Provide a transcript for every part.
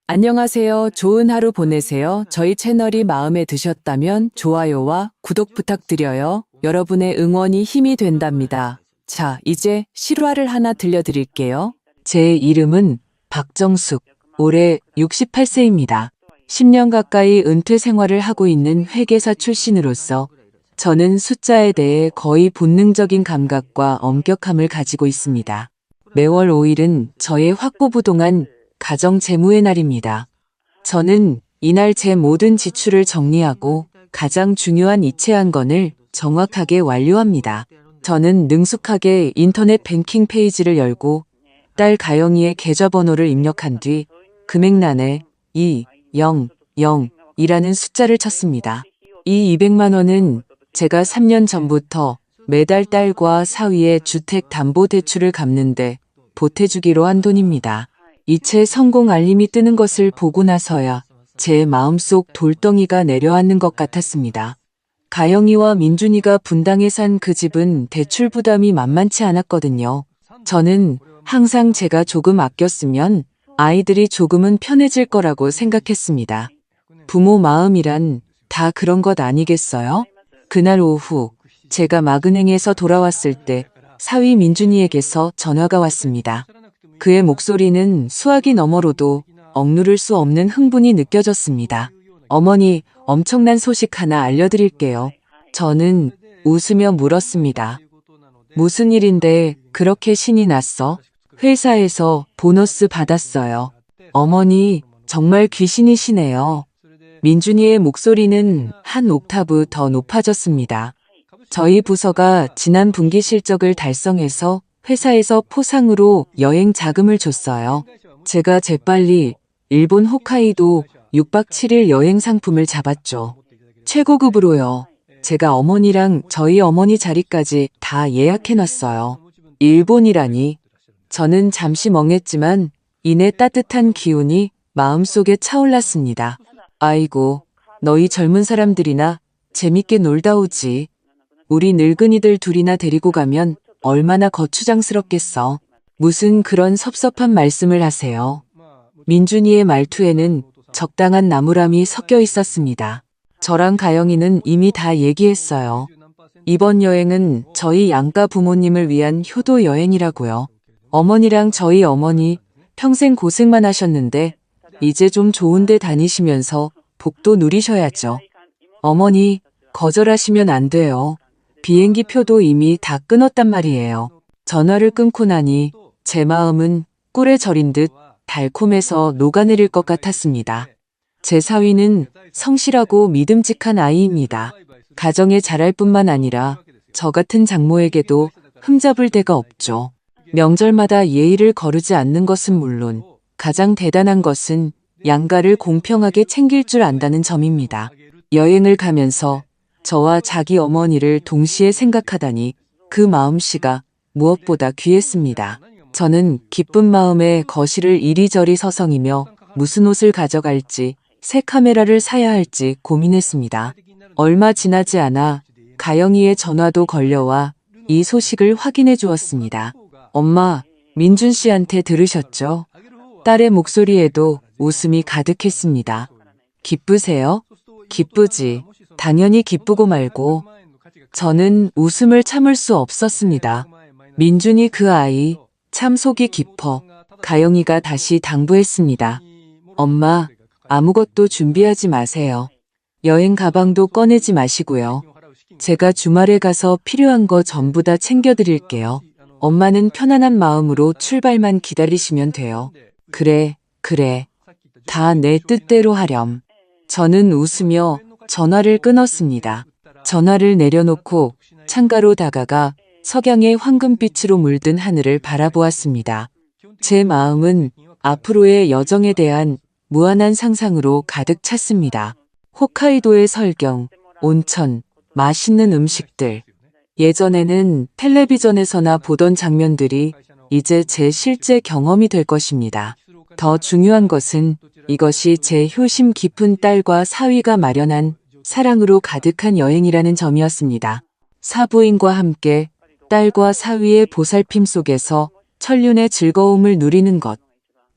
안녕하세요. 좋은 하루 보내세요. 저희 채널이 마음에 드셨다면 좋아요와 구독 부탁드려요. 여러분의 응원이 힘이 된답니다. 자, 이제 실화를 하나 들려드릴게요. 제 이름은 박정숙. 올해 68세입니다. 10년 가까이 은퇴 생활을 하고 있는 회계사 출신으로서 저는 숫자에 대해 거의 본능적인 감각과 엄격함을 가지고 있습니다. 매월 5일은 저의 확보부동한 가정 재무의 날입니다. 저는 이날 제 모든 지출을 정리하고 가장 중요한 이체 한 건을 정확하게 완료합니다. 저는 능숙하게 인터넷 뱅킹 페이지를 열고 딸 가영이의 계좌번호를 입력한 뒤 금액란에 200이라는 숫자를 쳤습니다. 이 200만 원은 제가 3년 전부터 매달 딸과 사위의 주택담보대출을 갚는데 보태주기로 한 돈입니다. 이체 성공 알림이 뜨는 것을 보고 나서야 제 마음속 돌덩이가 내려앉는 것 같았습니다. 가영이와 민준이가 분당에 산 그 집은 대출 부담이 만만치 않았거든요. 저는 항상 제가 조금 아꼈으면 아이들이 조금은 편해질 거라고 생각했습니다. 부모 마음이란 다 그런 것 아니겠어요? 그날 오후 제가 마근행에서 돌아왔을 때 사위 민준이에게서 전화가 왔습니다. 그의 목소리는 수화기 너머로도 억누를 수 없는 흥분이 느껴졌습니다. 어머니, 엄청난 소식 하나 알려드릴게요. 저는 웃으며 물었습니다. 무슨 일인데 그렇게 신이 났어? 회사에서 보너스 받았어요. 어머니, 정말 귀신이시네요. 민준이의 목소리는 한 옥타브 더 높아졌습니다. 저희 부서가 지난 분기 실적을 달성해서 회사에서 포상으로 여행 자금을 줬어요. 제가 재빨리 일본 홋카이도 6박 7일 여행 상품을 잡았죠. 최고급으로요. 제가 어머니랑 저희 어머니 자리까지 다 예약해놨어요. 일본이라니. 저는 잠시 멍했지만 이내 따뜻한 기운이 마음속에 차올랐습니다. 아이고, 너희 젊은 사람들이나 재밌게 놀다 오지. 우리 늙은이들 둘이나 데리고 가면 얼마나 거추장스럽겠어. 무슨 그런 섭섭한 말씀을 하세요. 민준이의 말투에는 적당한 나무람이 섞여 있었습니다. 저랑 가영이는 이미 다 얘기했어요. 이번 여행은 저희 양가 부모님을 위한 효도 여행이라고요. 어머니랑 저희 어머니 평생 고생만 하셨는데 이제 좀 좋은 데 다니시면서 복도 누리셔야죠. 어머니, 거절하시면 안 돼요. 비행기 표도 이미 다 끊었단 말이에요. 전화를 끊고 나니 제 마음은 꿀에 절인 듯 달콤해서 녹아내릴 것 같았습니다. 제 사위는 성실하고 믿음직한 아이입니다. 가정에 잘할 뿐만 아니라 저 같은 장모에게도 흠잡을 데가 없죠. 명절마다 예의를 거르지 않는 것은 물론 가장 대단한 것은 양가를 공평하게 챙길 줄 안다는 점입니다. 여행을 가면서 저와 자기 어머니를 동시에 생각하다니 그 마음씨가 무엇보다 귀했습니다. 저는 기쁜 마음에 거실을 이리저리 서성이며 무슨 옷을 가져갈지 새 카메라를 사야 할지 고민했습니다. 얼마 지나지 않아 가영이의 전화도 걸려와 이 소식을 확인해 주었습니다. 엄마, 민준 씨한테 들으셨죠? 딸의 목소리에도 웃음이 가득했습니다. 기쁘세요? 기쁘지. 당연히 기쁘고 말고. 저는 웃음을 참을 수 없었습니다. 민준이 그 아이 참 속이 깊어. 가영이가 다시 당부했습니다. 엄마, 아무것도 준비하지 마세요. 여행 가방도 꺼내지 마시고요. 제가 주말에 가서 필요한 거 전부 다 챙겨드릴게요. 엄마는 편안한 마음으로 출발만 기다리시면 돼요. 그래. 다 내 뜻대로 하렴. 저는 웃으며 전화를 끊었습니다. 전화를 내려놓고 창가로 다가가 석양의 황금빛으로 물든 하늘을 바라보았습니다. 제 마음은 앞으로의 여정에 대한 무한한 상상으로 가득 찼습니다. 홋카이도의 설경, 온천, 맛있는 음식들. 예전에는 텔레비전에서나 보던 장면들이 이제 제 실제 경험이 될 것입니다. 더 중요한 것은 이것이 제 효심 깊은 딸과 사위가 마련한 사랑으로 가득한 여행이라는 점이었습니다. 사부인과 함께 딸과 사위의 보살핌 속에서 천륜의 즐거움을 누리는 것.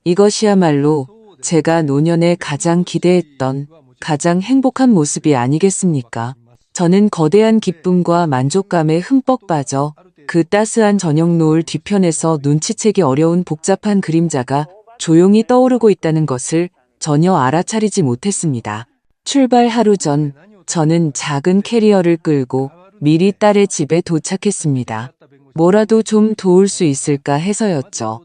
이것이야말로 제가 노년에 가장 기대했던 가장 행복한 모습이 아니겠습니까? 저는 거대한 기쁨과 만족감에 흠뻑 빠져 그 따스한 저녁 노을 뒤편에서 눈치채기 어려운 복잡한 그림자가 조용히 떠오르고 있다는 것을 전혀 알아차리지 못했습니다. 출발 하루 전 저는 작은 캐리어를 끌고 미리 딸의 집에 도착했습니다. 뭐라도 좀 도울 수 있을까 해서였죠.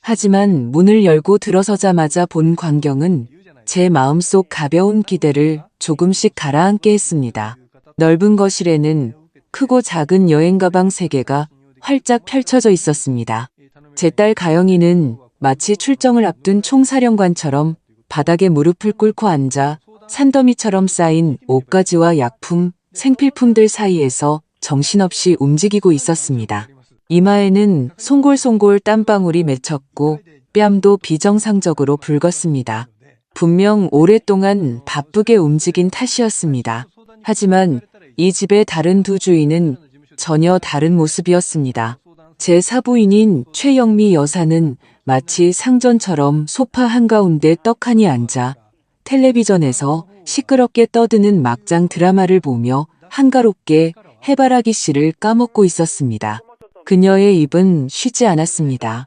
하지만 문을 열고 들어서자마자 본 광경은 제 마음속 가벼운 기대를 조금씩 가라앉게 했습니다. 넓은 거실에는 크고 작은 여행 가방 3개가 활짝 펼쳐져 있었습니다. 제 딸 가영이는 마치 출정을 앞둔 총사령관처럼 바닥에 무릎을 꿇고 앉아 산더미처럼 쌓인 옷가지와 약품, 생필품들 사이에서 정신없이 움직이고 있었습니다. 이마에는 송골송골 땀방울이 맺혔고 뺨도 비정상적으로 붉었습니다. 분명 오랫동안 바쁘게 움직인 탓이었습니다. 하지만 이 집의 다른 두 주인은 전혀 다른 모습이었습니다. 제 사부인인 최영미 여사는 마치 상전처럼 소파 한가운데 떡하니 앉아 텔레비전에서 시끄럽게 떠드는 막장 드라마를 보며 한가롭게 해바라기 씨를 까먹고 있었습니다. 그녀의 입은 쉬지 않았습니다.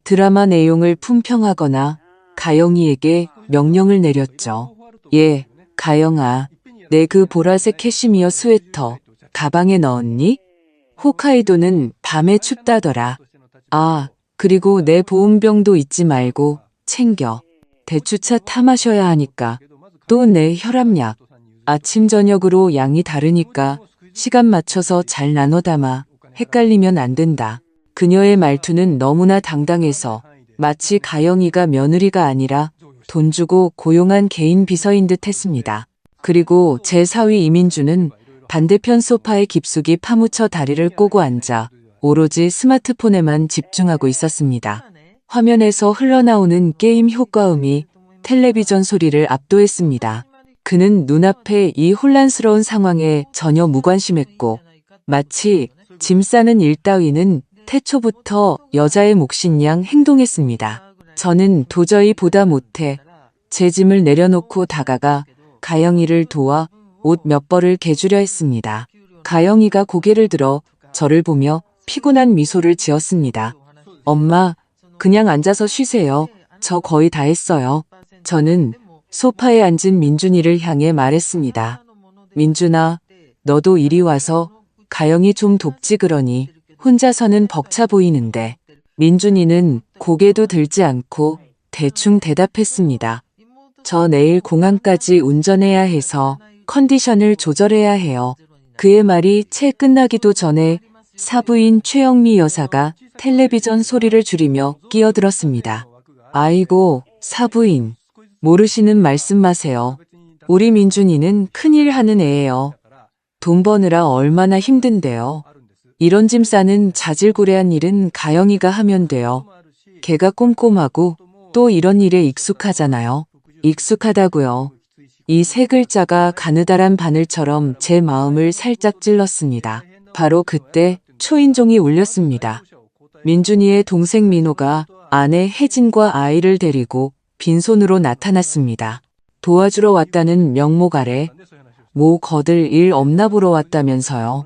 드라마 내용을 품평하거나 가영이에게 명령을 내렸죠. 예, 가영아, 내 그 보라색 캐시미어 스웨터 가방에 넣었니? 홋카이도는 밤에 춥다더라. 아, 그리고 내 보온병도 잊지 말고 챙겨. 대추차 타 마셔야 하니까. 또 내 혈압약. 아침 저녁으로 양이 다르니까 시간 맞춰서 잘 나눠 담아. 헷갈리면 안 된다. 그녀의 말투는 너무나 당당해서 마치 가영이가 며느리가 아니라 돈 주고 고용한 개인 비서인 듯 했습니다. 그리고 제 사위 이민주는 반대편 소파에 깊숙이 파묻혀 다리를 꼬고 앉아 오로지 스마트폰에만 집중하고 있었습니다. 화면에서 흘러나오는 게임 효과음이 텔레비전 소리를 압도했습니다. 그는 눈앞의 이 혼란스러운 상황에 전혀 무관심했고 마치 짐 싸는 일 따위는 태초부터 여자의 몫인 양 행동했습니다. 저는 도저히 보다 못해 제 짐을 내려놓고 다가가 가영이를 도와 옷 몇 벌을 개주려 했습니다. 가영이가 고개를 들어 저를 보며 피곤한 미소를 지었습니다. 엄마, 그냥 앉아서 쉬세요. 저 거의 다 했어요. 저는 소파에 앉은 민준이를 향해 말했습니다. 민준아, 너도 이리 와서 가영이 좀 돕지 그러니 혼자서는 벅차 보이는데. 민준이는 고개도 들지 않고 대충 대답했습니다. 저 내일 공항까지 운전해야 해서 컨디션을 조절해야 해요. 그의 말이 채 끝나기도 전에 사부인 최영미 여사가 텔레비전 소리를 줄이며 끼어들었습니다. 아이고, 사부인. 모르시는 말씀 마세요. 우리 민준이는 큰일 하는 애예요. 돈 버느라 얼마나 힘든데요. 이런 짐 싸는 자질구레한 일은 가영이가 하면 돼요. 걔가 꼼꼼하고 또 이런 일에 익숙하잖아요. 익숙하다고요. 이 세 글자가 가느다란 바늘처럼 제 마음을 살짝 찔렀습니다. 바로 그때 초인종이 울렸습니다. 민준이의 동생 민호가 아내 혜진과 아이를 데리고 빈손으로 나타났습니다. 도와주러 왔다는 명목 아래 뭐 거들 일 없나 보러 왔다면서요.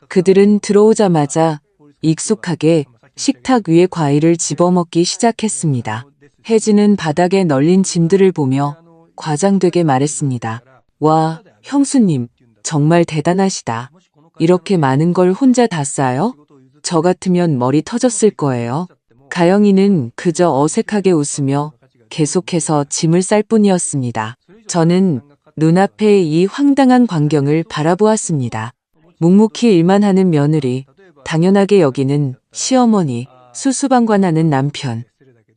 그들은 들어오자마자 익숙하게 식탁 위에 과일을 집어먹기 시작했습니다. 혜진은 바닥에 널린 짐들을 보며 과장되게 말했습니다. 와, 형수님, 정말 대단하시다. 이렇게 많은 걸 혼자 다 싸요? 저 같으면 머리 터졌을 거예요. 가영이는 그저 어색하게 웃으며 계속해서 짐을 쌀 뿐이었습니다. 저는 눈앞의 이 황당한 광경을 바라보았습니다. 묵묵히 일만 하는 며느리, 당연하게 여기는 시어머니, 수수방관하는 남편,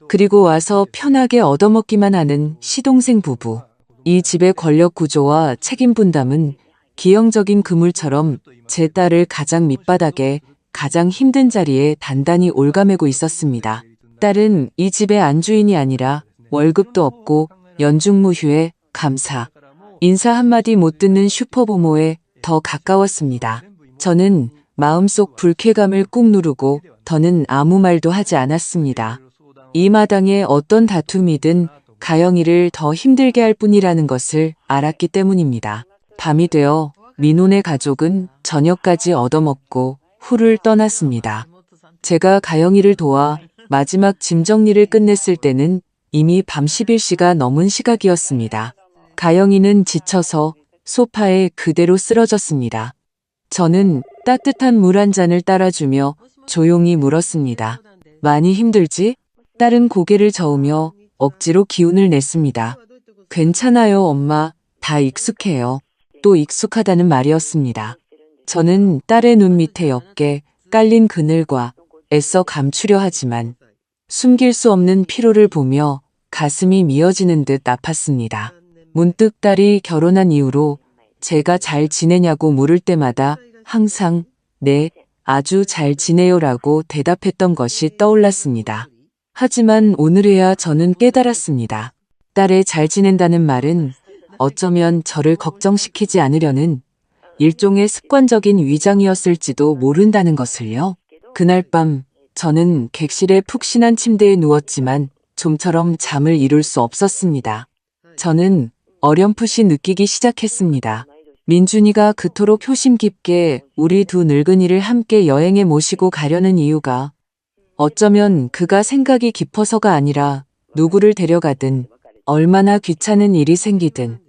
그리고 와서 편하게 얻어먹기만 하는 시동생 부부. 이 집의 권력 구조와 책임 분담은 기형적인 그물처럼 제 딸을 가장 밑바닥에 가장 힘든 자리에 단단히 올가매고 있었습니다. 딸은 이 집의 안주인이 아니라 월급도 없고 연중무휴에 감사, 인사 한마디 못 듣는 슈퍼부모에 더 가까웠습니다. 저는 마음속 불쾌감을 꾹 누르고 더는 아무 말도 하지 않았습니다. 이 마당에 어떤 다툼이든 가영이를 더 힘들게 할 뿐이라는 것을 알았기 때문입니다. 밤이 되어 민호네 가족은 저녁까지 얻어먹고 후를 떠났습니다. 제가 가영이를 도와 마지막 짐 정리를 끝냈을 때는 이미 밤 11시가 넘은 시각이었습니다. 가영이는 지쳐서 소파에 그대로 쓰러졌습니다. 저는 따뜻한 물 한 잔을 따라주며 조용히 물었습니다. 많이 힘들지? 딸은 고개를 저으며 억지로 기운을 냈습니다. 괜찮아요, 엄마. 다 익숙해요. 또 익숙하다는 말이었습니다. 저는 딸의 눈 밑에 옅게 깔린 그늘과 애써 감추려 하지만 숨길 수 없는 피로를 보며 가슴이 미어지는 듯 아팠습니다. 문득 딸이 결혼한 이후로 제가 잘 지내냐고 물을 때마다 항상 네, 아주 잘 지내요라고 대답했던 것이 떠올랐습니다. 하지만 오늘에야 저는 깨달았습니다. 딸의 잘 지낸다는 말은 어쩌면 저를 걱정시키지 않으려는 일종의 습관적인 위장이었을지도 모른다는 것을요. 그날 밤 저는 객실에 푹신한 침대에 누웠지만 좀처럼 잠을 이룰 수 없었습니다. 저는 어렴풋이 느끼기 시작했습니다. 민준이가 그토록 효심 깊게 우리 두 늙은이를 함께 여행에 모시고 가려는 이유가 어쩌면 그가 생각이 깊어서가 아니라 누구를 데려가든 얼마나 귀찮은 일이 생기든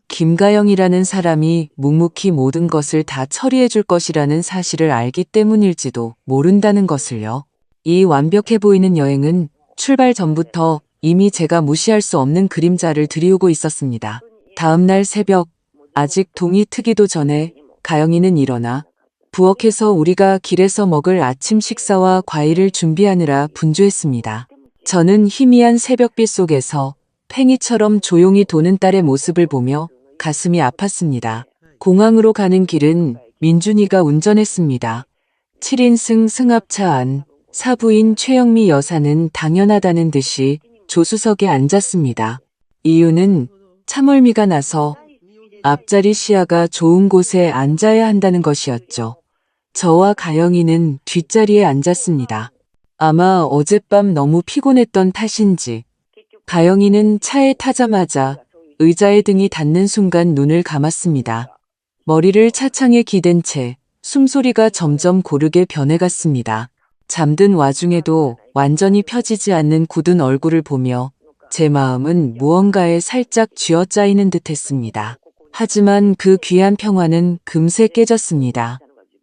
김가영이라는 사람이 묵묵히 모든 것을 다 처리해 줄 것이라는 사실을 알기 때문일지도 모른다는 것을요. 이 완벽해 보이는 여행은 출발 전부터 이미 제가 무시할 수 없는 그림자를 들이우고 있었습니다. 다음 날 새벽, 아직 동이 트기도 전에 가영이는 일어나 부엌에서 우리가 길에서 먹을 아침 식사와 과일을 준비하느라 분주했습니다. 저는 희미한 새벽빛 속에서 팽이처럼 조용히 도는 딸의 모습을 보며 가슴이 아팠습니다. 공항으로 가는 길은 민준이가 운전했습니다. 7인승 승합차 안 사부인 최영미 여사는 당연하다는 듯이 조수석에 앉았습니다. 이유는 참을미가 나서 앞자리 시야가 좋은 곳에 앉아야 한다는 것이었죠. 저와 가영이는 뒷자리에 앉았습니다. 아마 어젯밤 너무 피곤했던 탓인지 가영이는 차에 타자마자 의자에 등이 닿는 순간 눈을 감았습니다. 머리를 차창에 기댄 채 숨소리가 점점 고르게 변해갔습니다. 잠든 와중에도 완전히 펴지지 않는 굳은 얼굴을 보며 제 마음은 무언가에 살짝 쥐어짜이는 듯했습니다. 하지만 그 귀한 평화는 금세 깨졌습니다.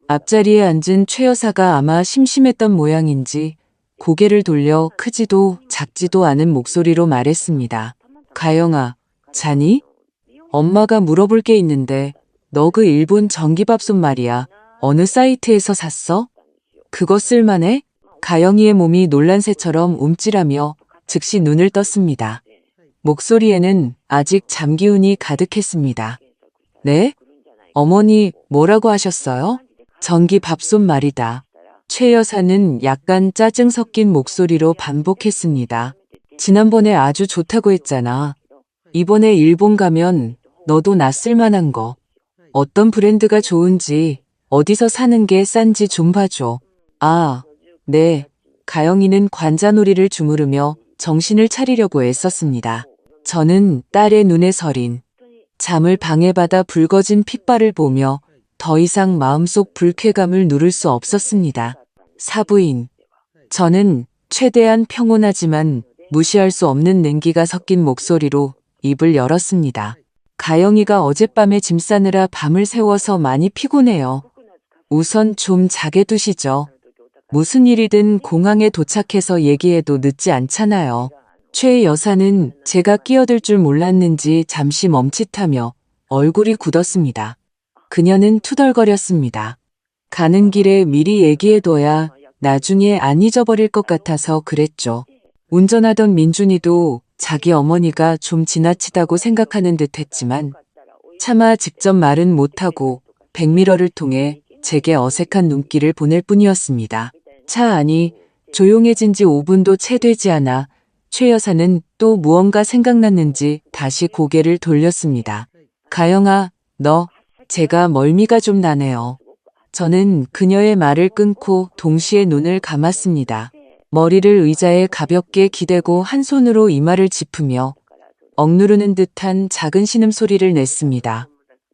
앞자리에 앉은 최 여사가 아마 심심했던 모양인지 고개를 돌려 크지도 작지도 않은 목소리로 말했습니다. 가영아, 자니? 엄마가 물어볼 게 있는데 너 그 일본 전기밥솥 말이야. 어느 사이트에서 샀어? 그거 쓸만해? 가영이의 몸이 놀란 새처럼 움찔하며 즉시 눈을 떴습니다. 목소리에는 아직 잠기운이 가득했습니다. 네? 어머니 뭐라고 하셨어요? 전기밥솥 말이다. 최 여사는 약간 짜증 섞인 목소리로 반복했습니다. 지난번에 아주 좋다고 했잖아. 이번에 일본 가면 너도 나 쓸만한 거. 어떤 브랜드가 좋은지 어디서 사는 게 싼지 좀 봐줘. 아, 네. 가영이는 관자놀이를 주무르며 정신을 차리려고 애썼습니다. 저는 딸의 눈에 서린 잠을 방해받아 붉어진 핏발을 보며 더 이상 마음속 불쾌감을 누를 수 없었습니다. 사부인. 저는 최대한 평온하지만 무시할 수 없는 냉기가 섞인 목소리로 입을 열었습니다. 가영이가 어젯밤에 짐 싸느라 밤을 새워서 많이 피곤해요. 우선 좀 자게 두시죠. 무슨 일이든 공항에 도착해서 얘기해도 늦지 않잖아요. 최 여사는 제가 끼어들 줄 몰랐는지 잠시 멈칫하며 얼굴이 굳었습니다. 그녀는 투덜거렸습니다. 가는 길에 미리 얘기해둬야 나중에 안 잊어버릴 것 같아서 그랬죠. 운전하던 민준이도 자기 어머니가 좀 지나치다고 생각하는 듯 했지만 차마 직접 말은 못하고 백미러를 통해 제게 어색한 눈길을 보낼 뿐이었습니다. 차 안이 조용해진 지 5분도 채 되지 않아 최 여사는 또 무언가 생각났는지 다시 고개를 돌렸습니다. 가영아, 너, 제가 멀미가 좀 나네요. 저는 그녀의 말을 끊고 동시에 눈을 감았습니다. 머리를 의자에 가볍게 기대고 한 손으로 이마를 짚으며 억누르는 듯한 작은 신음소리를 냈습니다.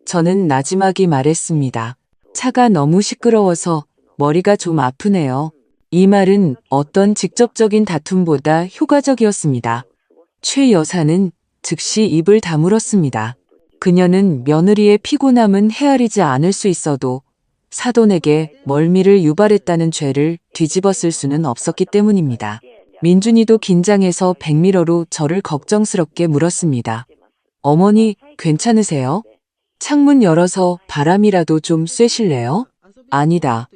저는 나지막이 말했습니다. 차가 너무 시끄러워서 머리가 좀 아프네요. 이 말은 어떤 직접적인 다툼보다 효과적이었습니다. 최 여사는 즉시 입을 다물었습니다. 그녀는 며느리의 피곤함은 헤아리지 않을 수 있어도 사돈에게 멀미를 유발했다는 죄를 뒤집었을 수는 없었기 때문입니다. 민준이도 긴장해서 백미러로 저를 걱정스럽게 물었습니다. 어머니, 괜찮으세요? 창문 열어서 바람이라도 좀 쐬실래요? 아니다.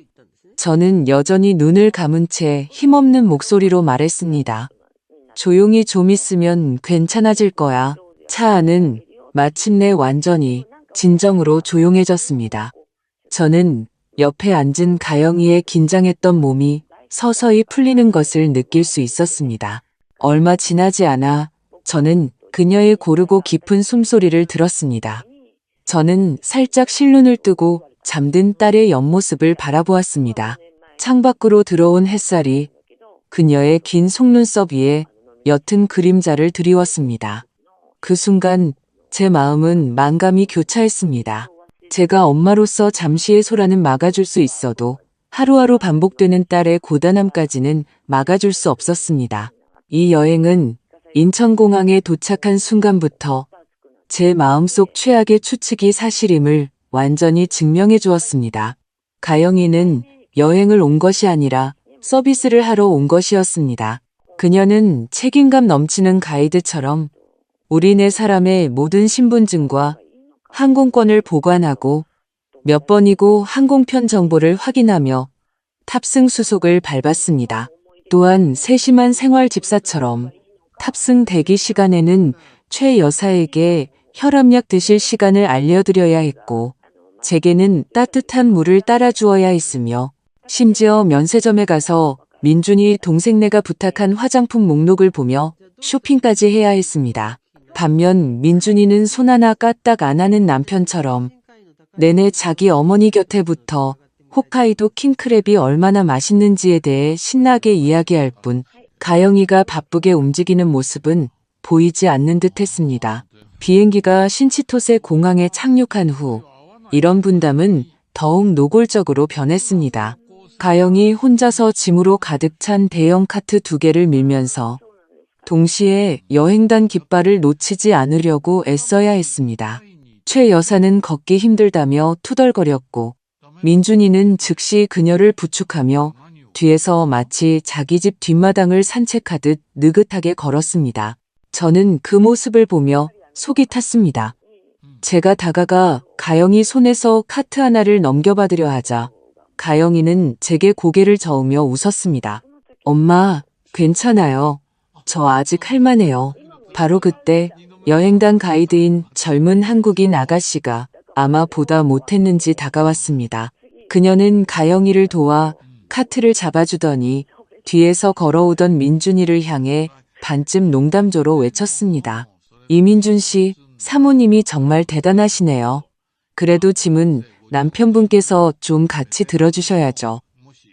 저는 여전히 눈을 감은 채 힘없는 목소리로 말했습니다. 조용히 좀 있으면 괜찮아질 거야. 차 안은 마침내 완전히 진정으로 조용해졌습니다. 저는 옆에 앉은 가영이의 긴장했던 몸이 서서히 풀리는 것을 느낄 수 있었습니다. 얼마 지나지 않아 저는 그녀의 고르고 깊은 숨소리를 들었습니다. 저는 살짝 실눈을 뜨고 잠든 딸의 옆모습을 바라보았습니다. 창밖으로 들어온 햇살이 그녀의 긴 속눈썹 위에 옅은 그림자를 드리웠습니다. 그 순간 제 마음은 만감이 교차했습니다. 제가 엄마로서 잠시의 소란은 막아줄 수 있어도 하루하루 반복되는 딸의 고단함까지는 막아줄 수 없었습니다. 이 여행은 인천공항에 도착한 순간부터 제 마음속 최악의 추측이 사실임을 완전히 증명해 주었습니다. 가영이는 여행을 온 것이 아니라 서비스를 하러 온 것이었습니다. 그녀는 책임감 넘치는 가이드처럼 우리 네 사람의 모든 신분증과 항공권을 보관하고 몇 번이고 항공편 정보를 확인하며 탑승 수속을 밟았습니다. 또한 세심한 생활 집사처럼 탑승 대기 시간에는 최 여사에게 혈압약 드실 시간을 알려드려야 했고 제게는 따뜻한 물을 따라주어야 했으며 심지어 면세점에 가서 민준이 동생네가 부탁한 화장품 목록을 보며 쇼핑까지 해야 했습니다. 반면 민준이는 손 하나 까딱 안 하는 남편처럼 내내 자기 어머니 곁에 붙어 홋카이도 킹크랩이 얼마나 맛있는지에 대해 신나게 이야기할 뿐 가영이가 바쁘게 움직이는 모습은 보이지 않는 듯 했습니다. 비행기가 신치토세 공항에 착륙한 후 이런 분담은 더욱 노골적으로 변했습니다. 가영이 혼자서 짐으로 가득 찬 대형 카트 2개를 밀면서 동시에 여행단 깃발을 놓치지 않으려고 애써야 했습니다. 최 여사는 걷기 힘들다며 투덜거렸고 민준이는 즉시 그녀를 부축하며 뒤에서 마치 자기 집 뒷마당을 산책하듯 느긋하게 걸었습니다. 저는 그 모습을 보며 속이 탔습니다. 제가 다가가 가영이 손에서 카트 하나를 넘겨받으려 하자 가영이는 제게 고개를 저으며 웃었습니다. 엄마, 괜찮아요. 저 아직 할만해요. 바로 그때 여행단 가이드인 젊은 한국인 아가씨가 아마 보다 못했는지 다가왔습니다. 그녀는 가영이를 도와 카트를 잡아주더니 뒤에서 걸어오던 민준이를 향해 반쯤 농담조로 외쳤습니다. 이민준 씨, 사모님이 정말 대단하시네요. 그래도 짐은 남편분께서 좀 같이 들어주셔야죠.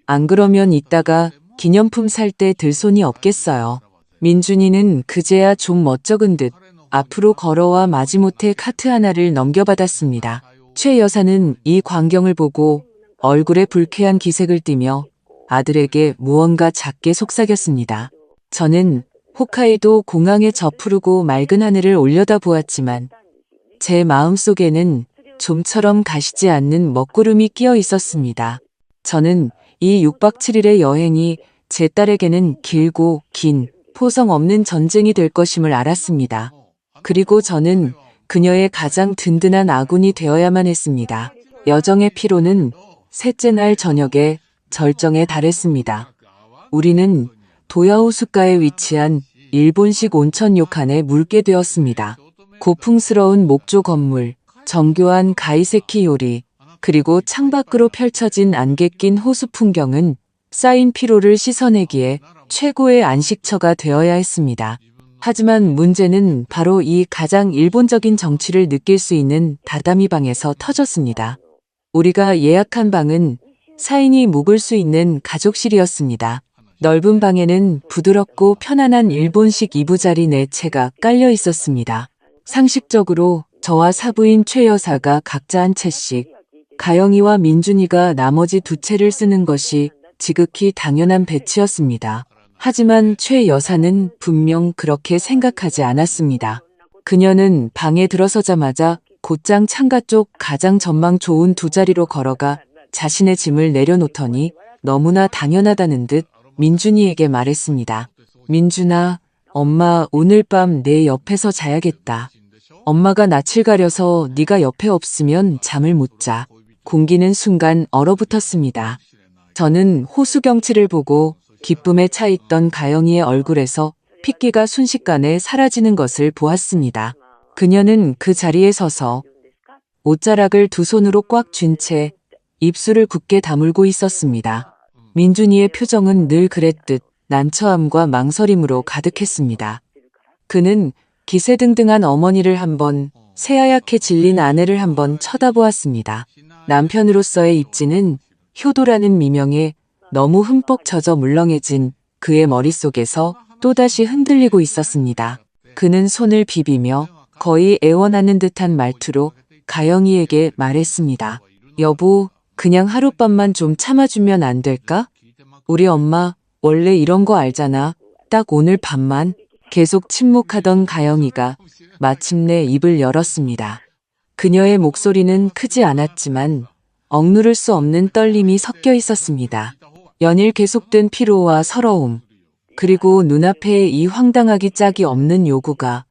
안 그러면 이따가 기념품 살 때 들 손이 없겠어요. 민준이는 그제야 좀 멋쩍은 듯 앞으로 걸어와 마지못해 카트 하나를 넘겨받았습니다. 최 여사는 이 광경을 보고 얼굴에 불쾌한 기색을 띠며 아들에게 무언가 작게 속삭였습니다. 저는 홋카이도 공항에 저 푸르고 맑은 하늘을 올려다보았지만 제 마음속에는 좀처럼 가시지 않는 먹구름이 끼어 있었습니다. 저는 이 6박 7일의 여행이 제 딸에게는 길고 긴 포성 없는 전쟁이 될 것임을 알았습니다. 그리고 저는 그녀의 가장 든든한 아군이 되어야만 했습니다. 여정의 피로는 셋째 날 저녁에 절정에 달했습니다. 우리는 도야오스카에 위치한 일본식 온천 료칸에 묵게 되었습니다. 고풍스러운 목조 건물, 정교한 가이세키 요리, 그리고 창밖으로 펼쳐진 안개 낀 호수 풍경은 쌓인 피로를 씻어내기에 최고의 안식처가 되어야 했습니다. 하지만 문제는 바로 이 가장 일본적인 정취를 느낄 수 있는 다다미 방에서 터졌습니다. 우리가 예약한 방은 4인이 묵을 수 있는 가족실이었습니다. 넓은 방에는 부드럽고 편안한 일본식 이부자리 4채가 깔려 있었습니다. 상식적으로 저와 사부인 최 여사가 각자 한 채씩, 가영이와 민준이가 나머지 2채를 쓰는 것이 지극히 당연한 배치였습니다. 하지만 최 여사는 분명 그렇게 생각하지 않았습니다. 그녀는 방에 들어서자마자 곧장 창가 쪽 가장 전망 좋은 2자리로 걸어가 자신의 짐을 내려놓더니 너무나 당연하다는 듯 민준이에게 말했습니다. 민준아, 엄마 오늘 밤 내 옆에서 자야겠다. 엄마가 낯을 가려서 네가 옆에 없으면 잠을 못 자. 공기는 순간 얼어붙었습니다. 저는 호수 경치를 보고 기쁨에 차 있던 가영이의 얼굴에서 핏기가 순식간에 사라지는 것을 보았습니다. 그녀는 그 자리에 서서 옷자락을 2 손으로 꽉 쥔 채 입술을 굳게 다물고 있었습니다. 민준이의 표정은 늘 그랬듯 난처함과 망설임으로 가득했습니다. 그는 기세등등한 어머니를 한번, 새하얗게 질린 아내를 한번 쳐다보았습니다. 남편으로서의 입지는 효도라는 미명에 너무 흠뻑 젖어 물렁해진 그의 머릿속에서 또다시 흔들리고 있었습니다. 그는 손을 비비며 거의 애원하는 듯한 말투로 가영이에게 말했습니다. 여보, 그냥 하룻밤만 좀 참아주면 안 될까? 우리 엄마 원래 이런 거 알잖아. 딱 오늘 밤만. 계속 침묵하던 가영이가 마침내 입을 열었습니다. 그녀의 목소리는 크지 않았지만 억누를 수 없는 떨림이 섞여 있었습니다. 연일 계속된 피로와 서러움, 그리고 눈앞에 이 황당하기 짝이 없는 요구가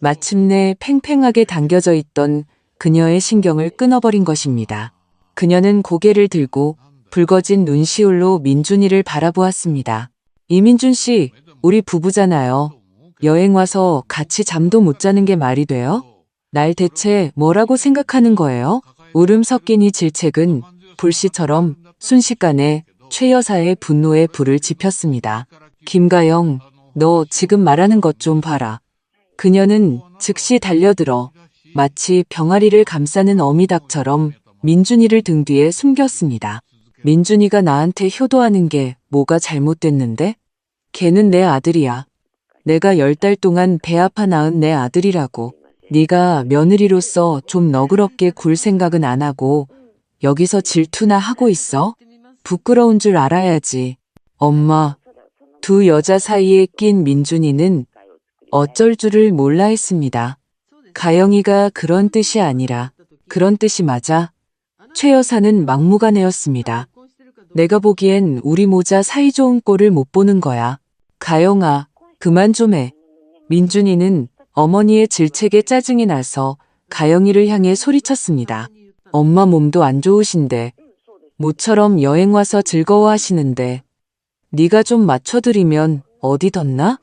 마침내 팽팽하게 당겨져 있던 그녀의 신경을 끊어버린 것입니다. 그녀는 고개를 들고 붉어진 눈시울로 민준이를 바라보았습니다. 이민준 씨, 우리 부부잖아요. 여행 와서 같이 잠도 못 자는 게 말이 돼요? 날 대체 뭐라고 생각하는 거예요? 울음 섞인 이 질책은 불씨처럼 순식간에 최 여사의 분노에 불을 지폈습니다. 김가영, 너 지금 말하는 것 좀 봐라. 그녀는 즉시 달려들어 마치 병아리를 감싸는 어미닭처럼 민준이를 등 뒤에 숨겼습니다. 민준이가 나한테 효도하는 게 뭐가 잘못됐는데? 걔는 내 아들이야. 내가 10달 동안 배 아파 낳은 내 아들이라고. 네가 며느리로서 좀 너그럽게 굴 생각은 안 하고 여기서 질투나 하고 있어? 부끄러운 줄 알아야지. 엄마, 2 여자 사이에 낀 민준이는 어쩔 줄을 몰라 했습니다. 가영이가 그런 뜻이 아니라 그런 뜻이 맞아. 최 여사는 막무가내였습니다. 내가 보기엔 우리 모자 사이좋은 꼴을 못 보는 거야. 가영아, 그만 좀 해. 민준이는 어머니의 질책에 짜증이 나서 가영이를 향해 소리쳤습니다. 엄마 몸도 안 좋으신데 모처럼 여행 와서 즐거워하시는데 네가 좀 맞춰드리면 어디 덧나?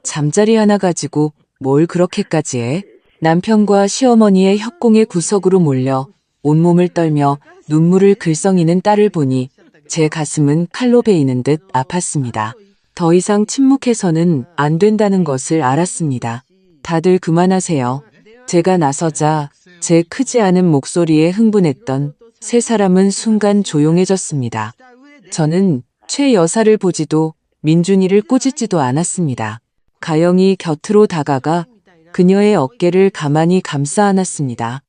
잠자리 하나 가지고 뭘 그렇게까지 해? 남편과 시어머니의 협공의 구석으로 몰려 온몸을 떨며 눈물을 글썽이는 딸을 보니 제 가슴은 칼로 베이는 듯 아팠습니다. 더 이상 침묵해서는 안 된다는 것을 알았습니다. 다들 그만하세요. 제가 나서자 제 크지 않은 목소리에 흥분했던 3사람은 순간 조용해졌습니다. 저는 최 여사를 보지도 민준이를 꾸짖지도 않았습니다. 가영이 곁으로 다가가 그녀의 어깨를 가만히 감싸 안았습니다.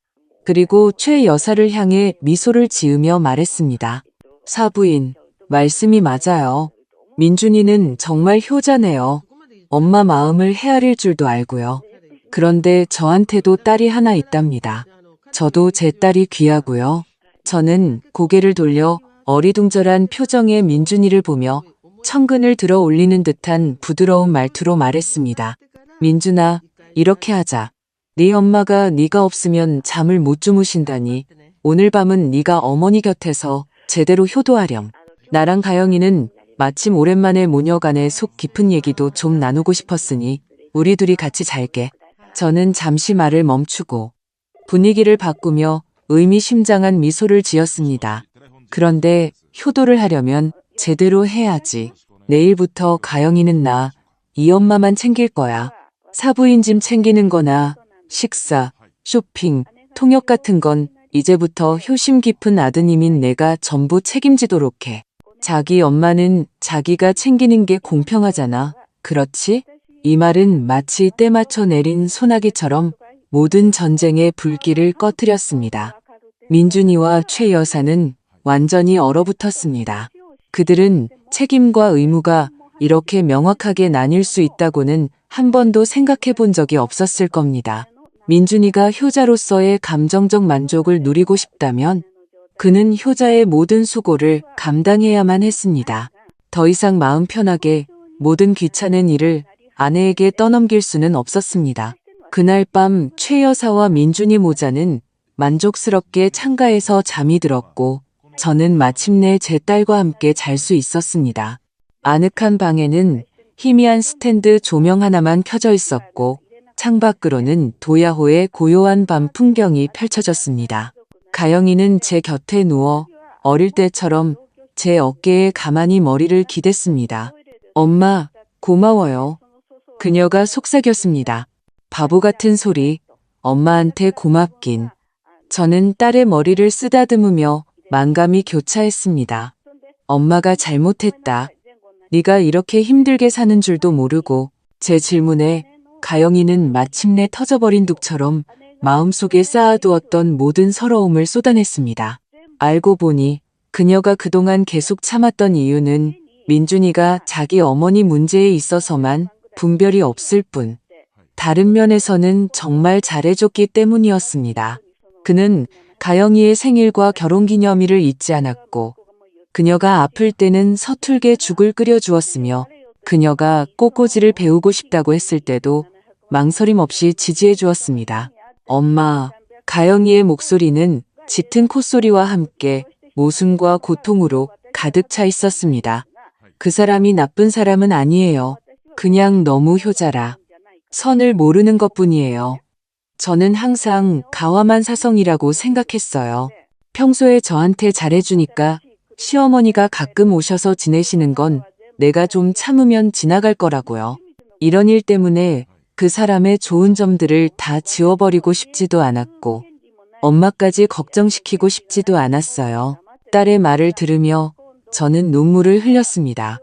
그리고 최 여사를 향해 미소를 지으며 말했습니다. 사부인, 말씀이 맞아요. 민준이는 정말 효자네요. 엄마 마음을 헤아릴 줄도 알고요. 그런데 저한테도 딸이 하나 있답니다. 저도 제 딸이 귀하고요. 저는 고개를 돌려 어리둥절한 표정의 민준이를 보며 천근을 들어 올리는 듯한 부드러운 말투로 말했습니다. 민준아, 이렇게 하자. 네 엄마가 네가 없으면 잠을 못 주무신다니 오늘 밤은 네가 어머니 곁에서 제대로 효도하렴. 나랑 가영이는 마침 오랜만에 모녀간의 속 깊은 얘기도 좀 나누고 싶었으니 우리 둘이 같이 잘게. 저는 잠시 말을 멈추고 분위기를 바꾸며 의미심장한 미소를 지었습니다. 그런데 효도를 하려면 제대로 해야지. 내일부터 가영이는 나, 이 엄마만 챙길 거야. 사부인 짐 챙기는 거나 식사, 쇼핑, 통역 같은 건 이제부터 효심 깊은 아드님인 내가 전부 책임지도록 해. 자기 엄마는 자기가 챙기는 게 공평하잖아. 그렇지? 이 말은 마치 때 맞춰 내린 소나기처럼 모든 전쟁의 불길을 꺼뜨렸습니다. 민준이와 최 여사는 완전히 얼어붙었습니다. 그들은 책임과 의무가 이렇게 명확하게 나뉠 수 있다고는 한 번도 생각해 본 적이 없었을 겁니다. 민준이가 효자로서의 감정적 만족을 누리고 싶다면 그는 효자의 모든 수고를 감당해야만 했습니다. 더 이상 마음 편하게 모든 귀찮은 일을 아내에게 떠넘길 수는 없었습니다. 그날 밤 최 여사와 민준이 모자는 만족스럽게 창가에서 잠이 들었고 저는 마침내 제 딸과 함께 잘 수 있었습니다. 아늑한 방에는 희미한 스탠드 조명 하나만 켜져 있었고 창밖으로는 도야호의 고요한 밤 풍경이 펼쳐졌습니다. 가영이는 제 곁에 누워 어릴 때처럼 제 어깨에 가만히 머리를 기댔습니다. 엄마, 고마워요. 그녀가 속삭였습니다. 바보 같은 소리, 엄마한테 고맙긴. 저는 딸의 머리를 쓰다듬으며 만감이 교차했습니다. 엄마가 잘못했다. 네가 이렇게 힘들게 사는 줄도 모르고. 제 질문에 가영이는 마침내 터져버린 독처럼 마음속에 쌓아두었던 모든 서러움을 쏟아냈습니다. 알고 보니 그녀가 그동안 계속 참았던 이유는 민준이가 자기 어머니 문제에 있어서만 분별이 없을 뿐 다른 면에서는 정말 잘해줬기 때문이었습니다. 그는 가영이의 생일과 결혼기념일을 잊지 않았고 그녀가 아플 때는 서툴게 죽을 끓여주었으며 그녀가 꽃꽂이를 배우고 싶다고 했을 때도 망설임 없이 지지해 주었습니다. 엄마, 가영이의 목소리는 짙은 콧소리와 함께 모순과 고통으로 가득 차 있었습니다. 그 사람이 나쁜 사람은 아니에요. 그냥 너무 효자라. 선을 모르는 것뿐이에요. 저는 항상 가와만 사성이라고 생각했어요. 평소에 저한테 잘해주니까 시어머니가 가끔 오셔서 지내시는 건 내가 좀 참으면 지나갈 거라고요. 이런 일 때문에 그 사람의 좋은 점들을 다 지워버리고 싶지도 않았고 엄마까지 걱정시키고 싶지도 않았어요. 딸의 말을 들으며 저는 눈물을 흘렸습니다.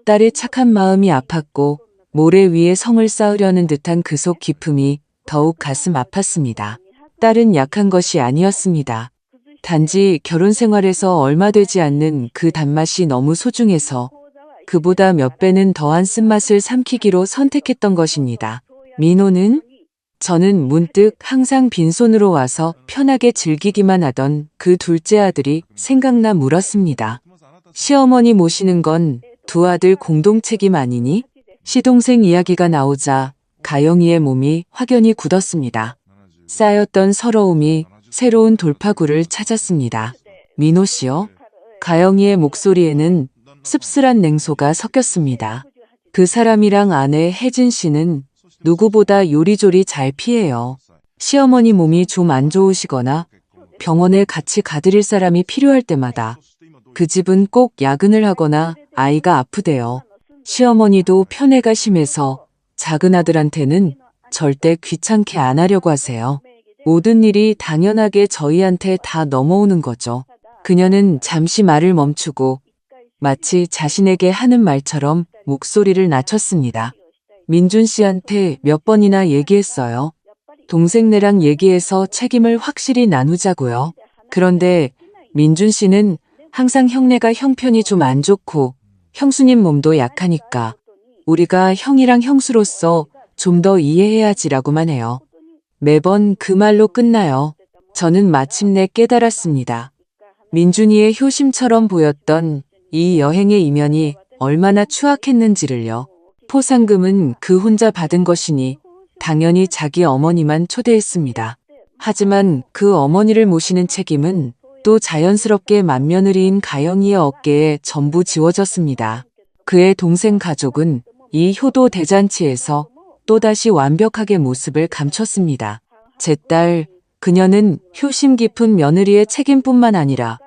딸의 착한 마음이 아팠고 모래 위에 성을 쌓으려는 듯한 그 속 기품이 더욱 가슴 아팠습니다. 딸은 약한 것이 아니었습니다. 단지 결혼 생활에서 얼마 되지 않는 그 단맛이 너무 소중해서 그보다 몇 배는 더한 쓴맛을 삼키기로 선택했던 것입니다. 민호는? 저는 문득 항상 빈손으로 와서 편하게 즐기기만 하던 그 둘째 아들이 생각나 물었습니다. 시어머니 모시는 건 두 아들 공동 책임 아니니? 시동생 이야기가 나오자 가영이의 몸이 확연히 굳었습니다. 쌓였던 서러움이 새로운 돌파구를 찾았습니다. 민호 씨요? 가영이의 목소리에는 씁쓸한 냉소가 섞였습니다. 그 사람이랑 아내 혜진 씨는 누구보다 요리조리 잘 피해요. 시어머니 몸이 좀 안 좋으시거나 병원에 같이 가드릴 사람이 필요할 때마다 그 집은 꼭 야근을 하거나 아이가 아프대요. 시어머니도 편애가 심해서 작은 아들한테는 절대 귀찮게 안 하려고 하세요. 모든 일이 당연하게 저희한테 다 넘어오는 거죠. 그녀는 잠시 말을 멈추고 마치 자신에게 하는 말처럼 목소리를 낮췄습니다. 민준 씨한테 몇 번이나 얘기했어요. 동생네랑 얘기해서 책임을 확실히 나누자고요. 그런데 민준 씨는 항상 형네가 형편이 좀 안 좋고 형수님 몸도 약하니까 우리가 형이랑 형수로서 좀 더 이해해야지라고만 해요. 매번 그 말로 끝나요. 저는 마침내 깨달았습니다. 민준이의 효심처럼 보였던 이 여행의 이면이 얼마나 추악했는지를요. 포상금은 그 혼자 받은 것이니 당연히 자기 어머니만 초대했습니다. 하지만 그 어머니를 모시는 책임은 또 자연스럽게 맏며느리인 가영이의 어깨에 전부 지워졌습니다. 그의 동생 가족은 이 효도 대잔치에서 또다시 완벽하게 모습을 감췄습니다. 제 딸, 그녀는 효심 깊은 며느리의 책임뿐만 아니라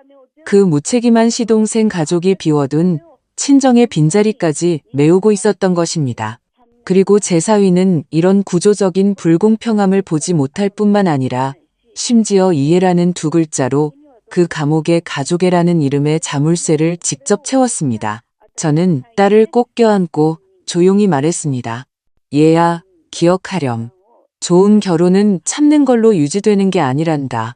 그 무책임한 시동생 가족이 비워둔 친정의 빈자리까지 메우고 있었던 것입니다. 그리고 제 사위는 이런 구조적인 불공평함을 보지 못할 뿐만 아니라 심지어 이해라는 두 글자로 그 감옥에 가족애라는 이름의 자물쇠를 직접 채웠습니다. 저는 딸을 꼭 껴안고 조용히 말했습니다. 얘야, 기억하렴. 좋은 결혼은 참는 걸로 유지되는 게 아니란다.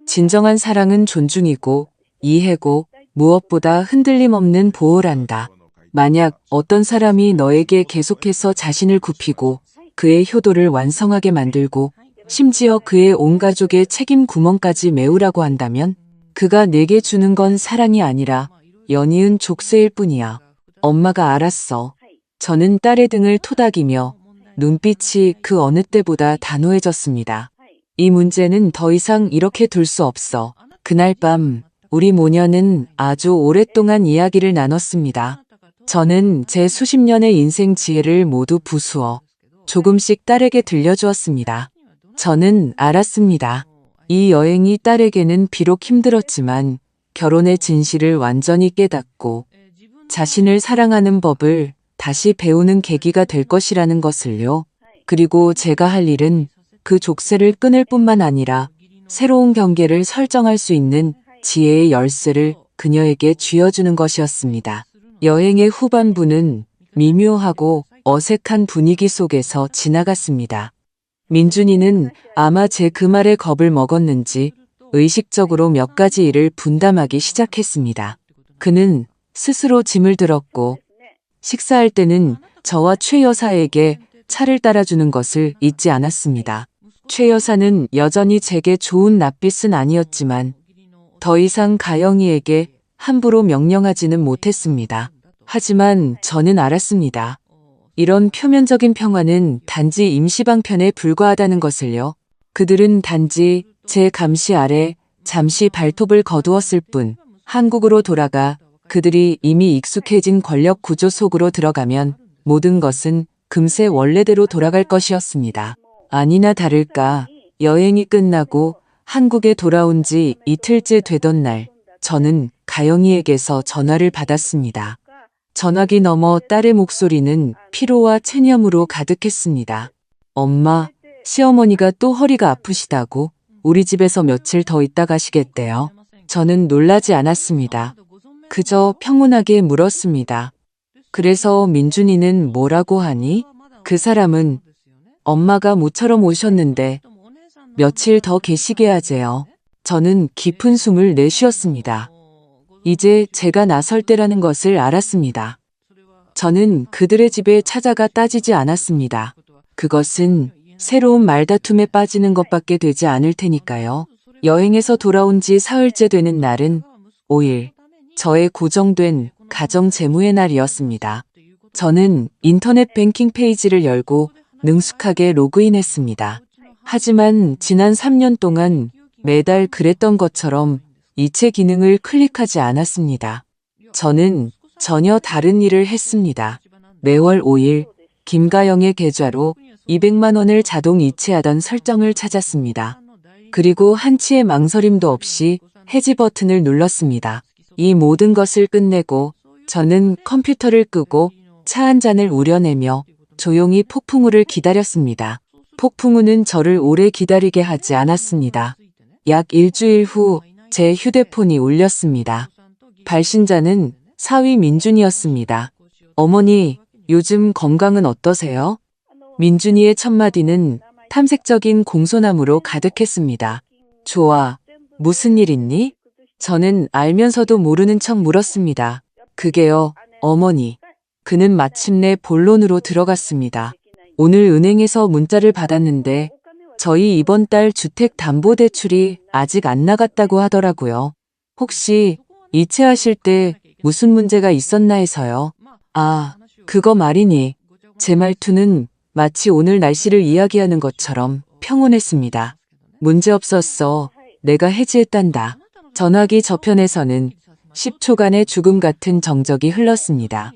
진정한 사랑은 존중이고 이해고 무엇보다 흔들림 없는 보호란다. 만약 어떤 사람이 너에게 계속해서 자신을 굽히고 그의 효도를 완성하게 만들고 심지어 그의 온 가족의 책임 구멍까지 메우라고 한다면 그가 내게 주는 건 사랑이 아니라 연이은 족쇄일 뿐이야. 엄마가 알았어. 저는 딸의 등을 토닥이며 눈빛이 그 어느 때보다 단호해졌습니다. 이 문제는 더 이상 이렇게 둘 수 없어. 그날 밤 우리 모녀는 아주 오랫동안 이야기를 나눴습니다. 저는 제 수십 년의 인생 지혜를 모두 부수어 조금씩 딸에게 들려주었습니다. 저는 알았습니다. 이 여행이 딸에게는 비록 힘들었지만 결혼의 진실을 완전히 깨닫고 자신을 사랑하는 법을 다시 배우는 계기가 될 것이라는 것을요. 그리고 제가 할 일은 그 족쇄를 끊을 뿐만 아니라 새로운 경계를 설정할 수 있는 지혜의 열쇠를 그녀에게 쥐어주는 것이었습니다. 여행의 후반부는 미묘하고 어색한 분위기 속에서 지나갔습니다. 민준이는 아마 제 그 말에 겁을 먹었는지 의식적으로 몇 가지 일을 분담하기 시작했습니다. 그는 스스로 짐을 들었고 식사할 때는 저와 최 여사에게 차를 따라주는 것을 잊지 않았습니다. 최 여사는 여전히 제게 좋은 낯빛은 아니었지만 더 이상 가영이에게 함부로 명령하지는 못했습니다. 하지만 저는 알았습니다. 이런 표면적인 평화는 단지 임시방편에 불과하다는 것을요. 그들은 단지 제 감시 아래 잠시 발톱을 거두었을 뿐 한국으로 돌아가 그들이 이미 익숙해진 권력 구조 속으로 들어가면 모든 것은 금세 원래대로 돌아갈 것이었습니다. 아니나 다를까 여행이 끝나고 한국에 돌아온 지 이틀째 되던 날 저는 가영이에게서 전화를 받았습니다. 전화기 너머 딸의 목소리는 피로와 체념으로 가득했습니다. 엄마, 시어머니가 또 허리가 아프시다고 우리 집에서 며칠 더 있다 가시겠대요. 저는 놀라지 않았습니다. 그저 평온하게 물었습니다. 그래서 민준이는 뭐라고 하니? 그 사람은 엄마가 모처럼 오셨는데 며칠 더 계시게 하재요. 저는 깊은 숨을 내쉬었습니다. 이제 제가 나설 때라는 것을 알았습니다. 저는 그들의 집에 찾아가 따지지 않았습니다. 그것은 새로운 말다툼에 빠지는 것밖에 되지 않을 테니까요. 여행에서 돌아온 지 사흘째 되는 날은 5일, 저의 고정된 가정 재무의 날이었습니다. 저는 인터넷 뱅킹 페이지를 열고 능숙하게 로그인했습니다. 하지만 지난 3년 동안 매달 그랬던 것처럼 이체 기능을 클릭하지 않았습니다. 저는 전혀 다른 일을 했습니다. 매월 5일 김가영의 계좌로 200만 원을 자동 이체하던 설정을 찾았습니다. 그리고 한치의 망설임도 없이 해지 버튼을 눌렀습니다. 이 모든 것을 끝내고 저는 컴퓨터를 끄고 차 한 잔을 우려내며 조용히 폭풍우를 기다렸습니다. 폭풍우는 저를 오래 기다리게 하지 않았습니다. 약 일주일 후 제 휴대폰이 울렸습니다. 발신자는 사위 민준이었습니다. 어머니, 요즘 건강은 어떠세요? 민준이의 첫마디는 탐색적인 공손함으로 가득했습니다. 좋아. 무슨 일 있니? 저는 알면서도 모르는 척 물었습니다. 그게요, 어머니. 그는 마침내 본론으로 들어갔습니다. 오늘 은행에서 문자를 받았는데 저희 이번 달 주택담보대출이 아직 안 나갔다고 하더라고요. 혹시 이체하실 때 무슨 문제가 있었나 해서요. 아, 그거 말이니. 제 말투는 마치 오늘 날씨를 이야기하는 것처럼 평온했습니다. 문제없었어. 내가 해지했단다. 전화기 저편에서는 10초간의 죽음 같은 정적이 흘렀습니다.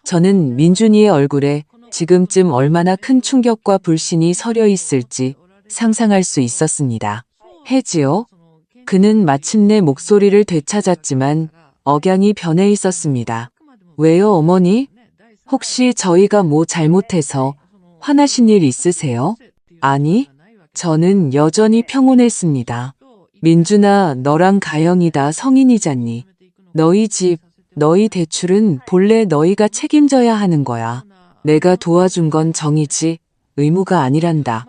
저는 민준이의 얼굴에 지금쯤 얼마나 큰 충격과 불신이 서려 있을지 상상할 수 있었습니다. 해지요? 그는 마침내 목소리를 되찾았지만 억양이 변해 있었습니다. 왜요, 어머니? 혹시 저희가 뭐 잘못해서 화나신 일 있으세요? 아니, 저는 여전히 평온했습니다. 민준아, 너랑 가영이 다 성인이잖니. 너희 집, 너희 대출은 본래 너희가 책임져야 하는 거야. 내가 도와준 건 정이지 의무가 아니란다.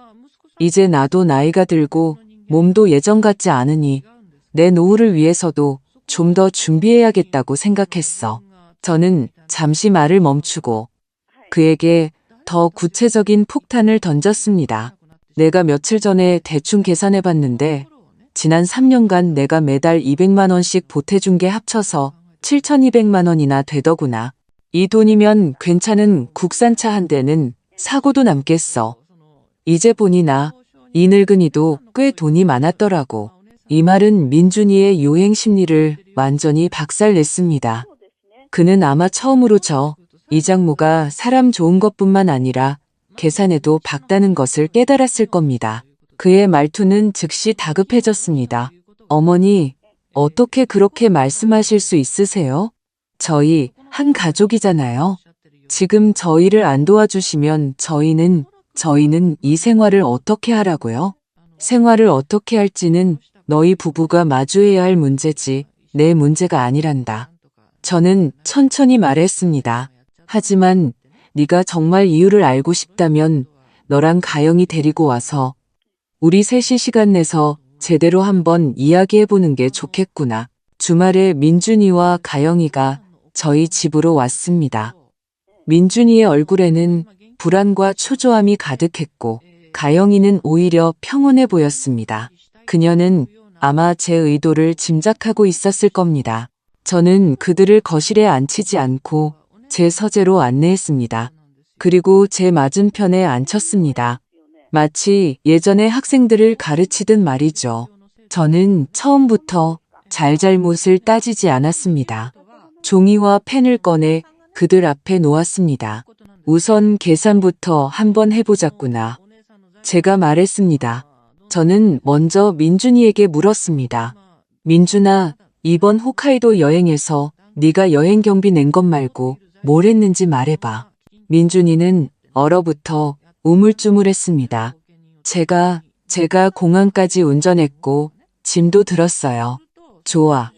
이제 나도 나이가 들고 몸도 예전 같지 않으니 내 노후를 위해서도 좀 더 준비해야겠다고 생각했어. 저는 잠시 말을 멈추고 그에게 더 구체적인 폭탄을 던졌습니다. 내가 며칠 전에 대충 계산해봤는데 지난 3년간 내가 매달 200만 원씩 보태준 게 합쳐서 7,200만 원이나 되더구나. 이 돈이면 괜찮은 국산차 한 대는 사고도 남겠어. 이제 보니 이 늙은이도 꽤 돈이 많았더라고. 이 말은 민준이의 요행 심리를 완전히 박살냈습니다. 그는 아마 처음으로 이장모가 사람 좋은 것뿐만 아니라 계산에도 박다는 것을 깨달았을 겁니다. 그의 말투는 즉시 다급해졌습니다. 어머니, 어떻게 그렇게 말씀하실 수 있으세요? 저희 한 가족이잖아요. 지금 저희를 안 도와주시면 저희는 이 생활을 어떻게 하라고요? 생활을 어떻게 할지는 너희 부부가 마주해야 할 문제지 내 문제가 아니란다. 저는 천천히 말했습니다. 하지만 네가 정말 이유를 알고 싶다면 너랑 가영이 데리고 와서 우리 셋이 시간 내서 제대로 한번 이야기해보는 게 좋겠구나. 주말에 민준이와 가영이가 저희 집으로 왔습니다. 민준이의 얼굴에는 불안과 초조함이 가득했고 가영이는 오히려 평온해 보였습니다. 그녀는 아마 제 의도를 짐작하고 있었을 겁니다. 저는 그들을 거실에 앉히지 않고 제 서재로 안내했습니다. 그리고 제 맞은편에 앉혔습니다. 마치 예전에 학생들을 가르치듯 말이죠. 저는 처음부터 잘잘못을 따지지 않았습니다. 종이와 펜을 꺼내 그들 앞에 놓았습니다. 우선 계산부터 한번 해보자꾸나. 제가 말했습니다. 저는 먼저 민준이에게 물었습니다. 민준아, 이번 홋카이도 여행에서 네가 여행 경비 낸 것 말고 뭘 했는지 말해봐. 민준이는 얼어붙어 우물쭈물했습니다. 제가 공항까지 운전했고 짐도 들었어요. 좋아.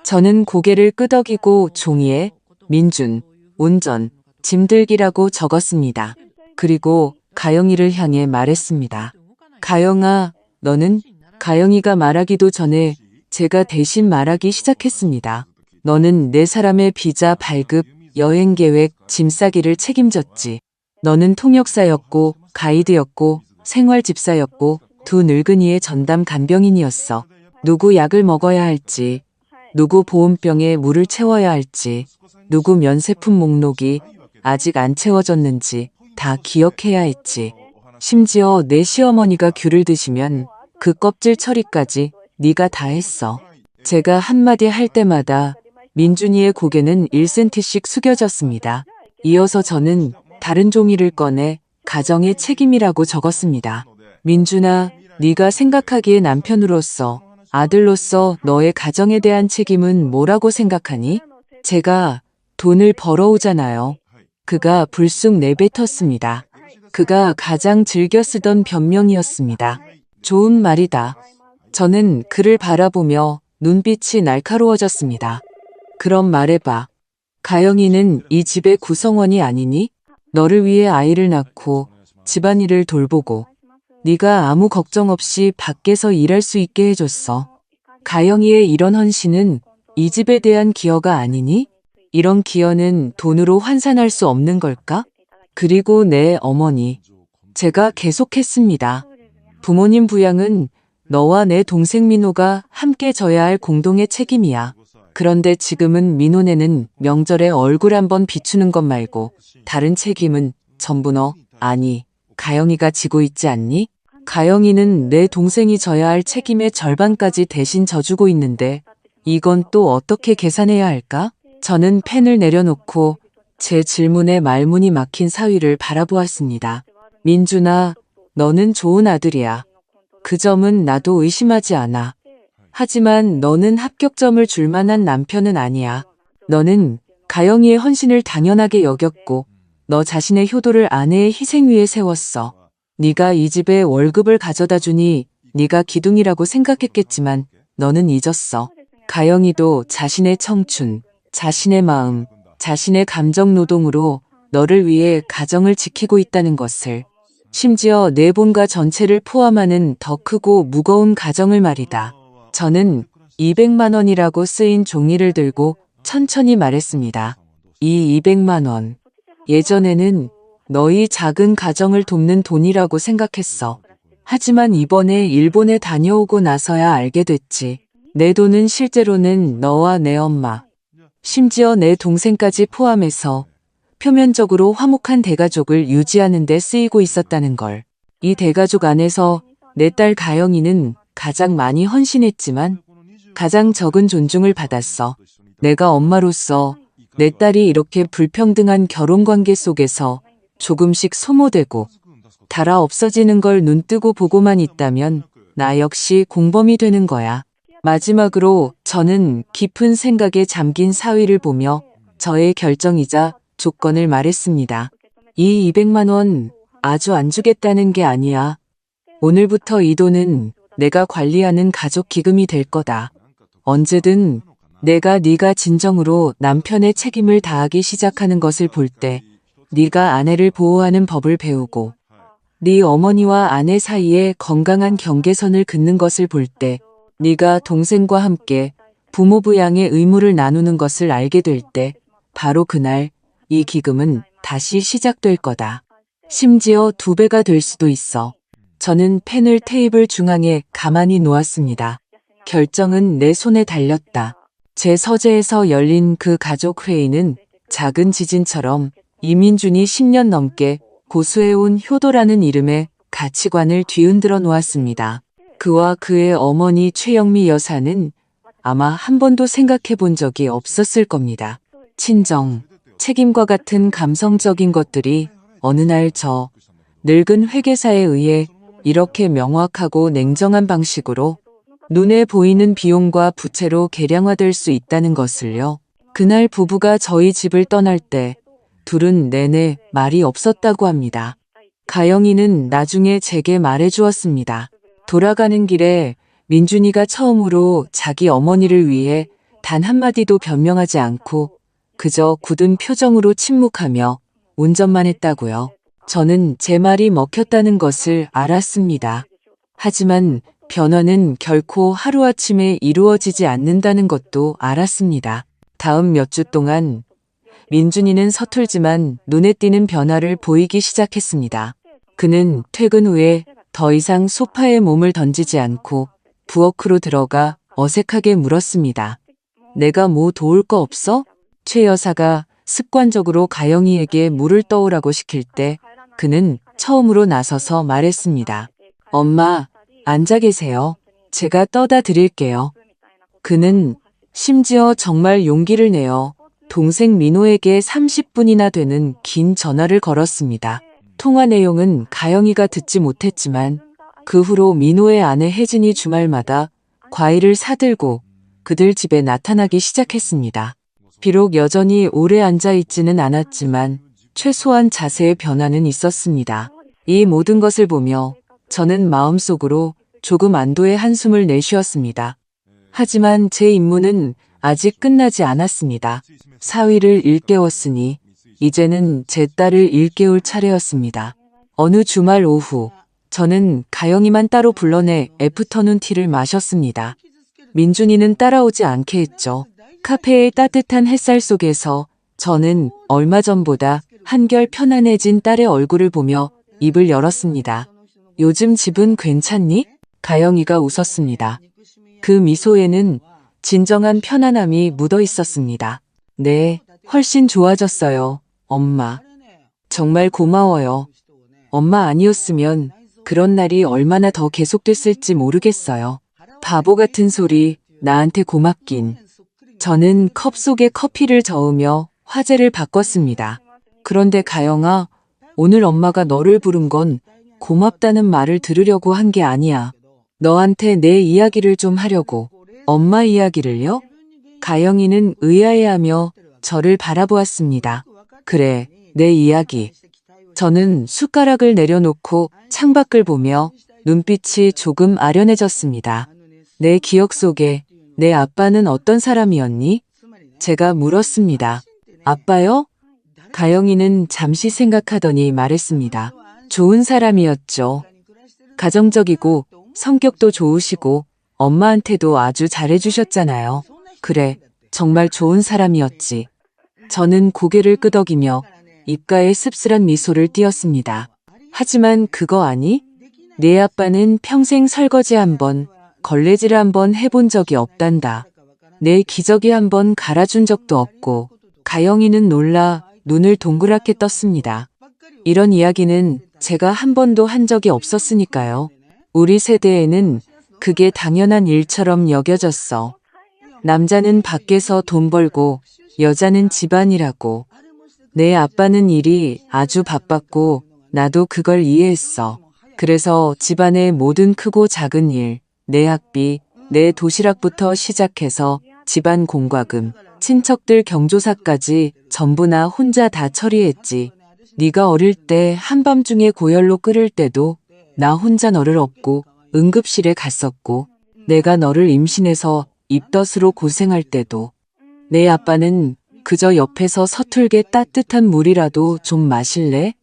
저는 고개를 끄덕이고 종이에 민준, 운전, 짐들기라고 적었습니다. 그리고 가영이를 향해 말했습니다. 가영아, 너는? 가영이가 말하기도 전에 제가 대신 말하기 시작했습니다. 너는 네 사람의 비자 발급, 여행 계획, 짐 싸기를 책임졌지. 너는 통역사였고 가이드였고 생활 집사였고 두 늙은이의 전담 간병인이었어. 누구 약을 먹어야 할지, 누구 보온병에 물을 채워야 할지, 누구 면세품 목록이 아직 안 채워졌는지 다 기억해야 했지. 심지어 내 시어머니가 귤을 드시면 그 껍질 처리까지 네가 다 했어. 제가 한마디 할 때마다 민준이의 고개는 1cm씩 숙여졌습니다. 이어서 저는 다른 종이를 꺼내 가정의 책임이라고 적었습니다. 민준아, 네가 생각하기에 남편으로서, 아들로서 너의 가정에 대한 책임은 뭐라고 생각하니? 제가 돈을 벌어오잖아요. 그가 불쑥 내뱉었습니다. 그가 가장 즐겨 쓰던 변명이었습니다. 좋은 말이다. 저는 그를 바라보며 눈빛이 날카로워졌습니다. 그럼 말해봐. 가영이는 이 집의 구성원이 아니니? 너를 위해 아이를 낳고 집안일을 돌보고 네가 아무 걱정 없이 밖에서 일할 수 있게 해줬어. 가영이의 이런 헌신은 이 집에 대한 기여가 아니니? 이런 기여는 돈으로 환산할 수 없는 걸까? 그리고 내 어머니. 제가 계속했습니다. 부모님 부양은 너와 내 동생 민호가 함께 져야 할 공동의 책임이야. 그런데 지금은 민호네는 명절에 얼굴 한번 비추는 것 말고 다른 책임은 전부 아니, 가영이가 지고 있지 않니? 가영이는 내 동생이 져야 할 책임의 절반까지 대신 져주고 있는데 이건 또 어떻게 계산해야 할까? 저는 펜을 내려놓고 제 질문에 말문이 막힌 사위를 바라보았습니다. 민준아, 너는 좋은 아들이야. 그 점은 나도 의심하지 않아. 하지만 너는 합격점을 줄 만한 남편은 아니야. 너는 가영이의 헌신을 당연하게 여겼고 너 자신의 효도를 아내의 희생 위에 세웠어. 네가 이 집에 월급을 가져다 주니 네가 기둥이라고 생각했겠지만 너는 잊었어. 가영이도 자신의 청춘, 자신의 마음, 자신의 감정 노동으로 너를 위해 가정을 지키고 있다는 것을. 심지어 내 본가 전체를 포함하는 더 크고 무거운 가정을 말이다. 저는 200만 원이라고 쓰인 종이를 들고 천천히 말했습니다. 이 200만 원. 예전에는 너희 작은 가정을 돕는 돈이라고 생각했어. 하지만 이번에 일본에 다녀오고 나서야 알게 됐지. 내 돈은 실제로는 너와 내 엄마, 심지어 내 동생까지 포함해서 표면적으로 화목한 대가족을 유지하는 데 쓰이고 있었다는 걸. 이 대가족 안에서 내 딸 가영이는 가장 많이 헌신했지만 가장 적은 존중을 받았어. 내가 엄마로서 내 딸이 이렇게 불평등한 결혼관계 속에서 조금씩 소모되고 달아 없어지는 걸 눈뜨고 보고만 있다면 나 역시 공범이 되는 거야. 마지막으로 저는 깊은 생각에 잠긴 사위를 보며 저의 결정이자 조건을 말했습니다. 이 200만 원 아주 안 주겠다는 게 아니야. 오늘부터 이 돈은 내가 관리하는 가족 기금이 될 거다. 언제든 내가 네가 진정으로 남편의 책임을 다하기 시작하는 것을 볼 때 네가 아내를 보호하는 법을 배우고 네 어머니와 아내 사이에 건강한 경계선을 긋는 것을 볼 때 네가 동생과 함께 부모 부양의 의무를 나누는 것을 알게 될 때 바로 그날 이 기금은 다시 시작될 거다. 심지어 2배가 될 수도 있어. 저는 펜을 테이블 중앙에 가만히 놓았습니다. 결정은 내 손에 달렸다. 제 서재에서 열린 그 가족 회의는 작은 지진처럼 이민준이 10년 넘게 고수해온 효도라는 이름의 가치관을 뒤흔들어 놓았습니다. 그와 그의 어머니 최영미 여사는 아마 한 번도 생각해 본 적이 없었을 겁니다. 친정, 책임과 같은 감성적인 것들이 어느 날 저 늙은 회계사에 의해 이렇게 명확하고 냉정한 방식으로 눈에 보이는 비용과 부채로 계량화될 수 있다는 것을요. 그날 부부가 저희 집을 떠날 때 둘은 내내 말이 없었다고 합니다. 가영이는 나중에 제게 말해주었습니다. 돌아가는 길에 민준이가 처음으로 자기 어머니를 위해 단 한마디도 변명하지 않고 그저 굳은 표정으로 침묵하며 운전만 했다고요. 저는 제 말이 먹혔다는 것을 알았습니다. 하지만 변화는 결코 하루아침에 이루어지지 않는다는 것도 알았습니다. 다음 몇 주 동안 민준이는 서툴지만 눈에 띄는 변화를 보이기 시작했습니다. 그는 퇴근 후에 더 이상 소파에 몸을 던지지 않고 부엌으로 들어가 어색하게 물었습니다. 내가 뭐 도울 거 없어? 최 여사가 습관적으로 가영이에게 물을 떠오라고 시킬 때 그는 처음으로 나서서 말했습니다. 엄마, 앉아 계세요. 제가 떠다 드릴게요. 그는 심지어 정말 용기를 내어 동생 민호에게 30분이나 되는 긴 전화를 걸었습니다. 통화 내용은 가영이가 듣지 못했지만 그 후로 민호의 아내 혜진이 주말마다 과일을 사들고 그들 집에 나타나기 시작했습니다. 비록 여전히 오래 앉아 있지는 않았지만 최소한 자세의 변화는 있었습니다. 이 모든 것을 보며 저는 마음속으로 조금 안도의 한숨을 내쉬었습니다. 하지만 제 임무는 아직 끝나지 않았습니다. 사위를 일깨웠으니 이제는 제 딸을 일깨울 차례였습니다. 어느 주말 오후 저는 가영이만 따로 불러내 애프터눈 티를 마셨습니다. 민준이는 따라오지 않게 했죠. 카페의 따뜻한 햇살 속에서 저는 얼마 전보다 한결 편안해진 딸의 얼굴을 보며 입을 열었습니다. 요즘 집은 괜찮니? 가영이가 웃었습니다. 그 미소에는 진정한 편안함이 묻어 있었습니다. 네, 훨씬 좋아졌어요, 엄마. 정말 고마워요. 엄마 아니었으면 그런 날이 얼마나 더 계속됐을지 모르겠어요. 바보 같은 소리, 나한테 고맙긴. 저는 컵 속에 커피를 저으며 화제를 바꿨습니다. 그런데 가영아, 오늘 엄마가 너를 부른 건 고맙다는 말을 들으려고 한 게 아니야. 너한테 내 이야기를 좀 하려고. 엄마 이야기를요? 가영이는 의아해하며 저를 바라보았습니다. 그래, 내 이야기. 저는 숟가락을 내려놓고 창밖을 보며 눈빛이 조금 아련해졌습니다. 내 기억 속에 내 아빠는 어떤 사람이었니? 제가 물었습니다. 아빠요? 가영이는 잠시 생각하더니 말했습니다. 좋은 사람이었죠. 가정적이고 성격도 좋으시고 엄마한테도 아주 잘해주셨잖아요. 그래, 정말 좋은 사람이었지. 저는 고개를 끄덕이며 입가에 씁쓸한 미소를 띄었습니다. 하지만 그거 아니? 내 아빠는 평생 설거지 한 번, 걸레질 한 번 해본 적이 없단다. 내 기저귀 한 번 갈아준 적도 없고. 가영이는 놀라 눈을 동그랗게 떴습니다. 이런 이야기는 제가 한 번도 한 적이 없었으니까요. 우리 세대에는 그게 당연한 일처럼 여겨졌어. 남자는 밖에서 돈 벌고 여자는 집안이라고. 내 아빠는 일이 아주 바빴고 나도 그걸 이해했어. 그래서 집안의 모든 크고 작은 일, 내 학비, 내 도시락부터 시작해서 집안 공과금, 친척들 경조사까지 전부 나 혼자 다 처리했지. 네가 어릴 때 한밤중에 고열로 끓을 때도 나 혼자 너를 업고 응급실에 갔었고, 내가 너를 임신해서 입덧으로 고생할 때도 내 아빠는 그저 옆에서 서툴게 따뜻한 물이라도 좀 마실래?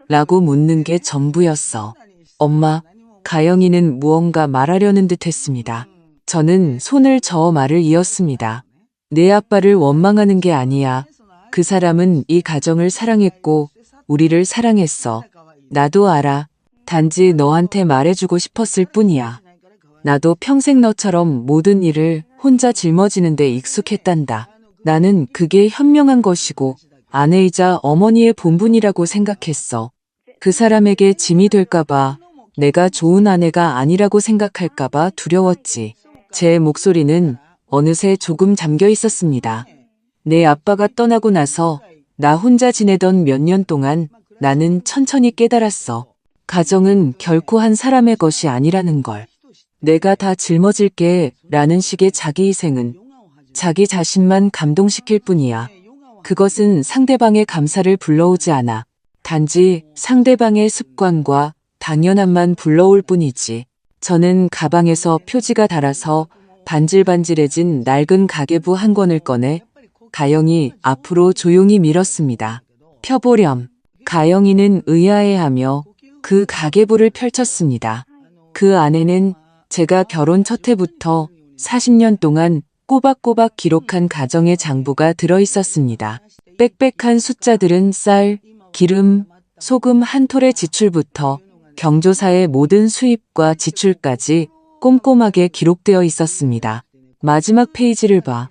라고 묻는 게 전부였어. 엄마, 가영이는 무언가 말하려는 듯 했습니다. 저는 손을 저어 말을 이었습니다. 내 아빠를 원망하는 게 아니야. 그 사람은 이 가정을 사랑했고 우리를 사랑했어. 나도 알아. 단지 너한테 말해주고 싶었을 뿐이야. 나도 평생 너처럼 모든 일을 혼자 짊어지는데 익숙했단다. 나는 그게 현명한 것이고 아내이자 어머니의 본분이라고 생각했어. 그 사람에게 짐이 될까봐, 내가 좋은 아내가 아니라고 생각할까봐 두려웠지. 제 목소리는 어느새 조금 잠겨 있었습니다. 내 아빠가 떠나고 나서 나 혼자 지내던 몇 년 동안 나는 천천히 깨달았어. 가정은 결코 한 사람의 것이 아니라는 걸. 내가 다 짊어질게 라는 식의 자기희생은 자기 자신만 감동시킬 뿐이야. 그것은 상대방의 감사를 불러오지 않아. 단지 상대방의 습관과 당연함만 불러올 뿐이지. 저는 가방에서 표지가 달아서 반질반질해진 낡은 가계부 한 권을 꺼내 가영이 앞으로 조용히 밀었습니다. 펴보렴. 가영이는 의아해하며 그 가계부를 펼쳤습니다. 그 안에는 제가 결혼 첫 해부터 40년 동안 꼬박꼬박 기록한 가정의 장부가 들어있었습니다. 빽빽한 숫자들은 쌀, 기름, 소금 한 톨의 지출부터 경조사의 모든 수입과 지출까지 꼼꼼하게 기록되어 있었습니다. 마지막 페이지를 봐.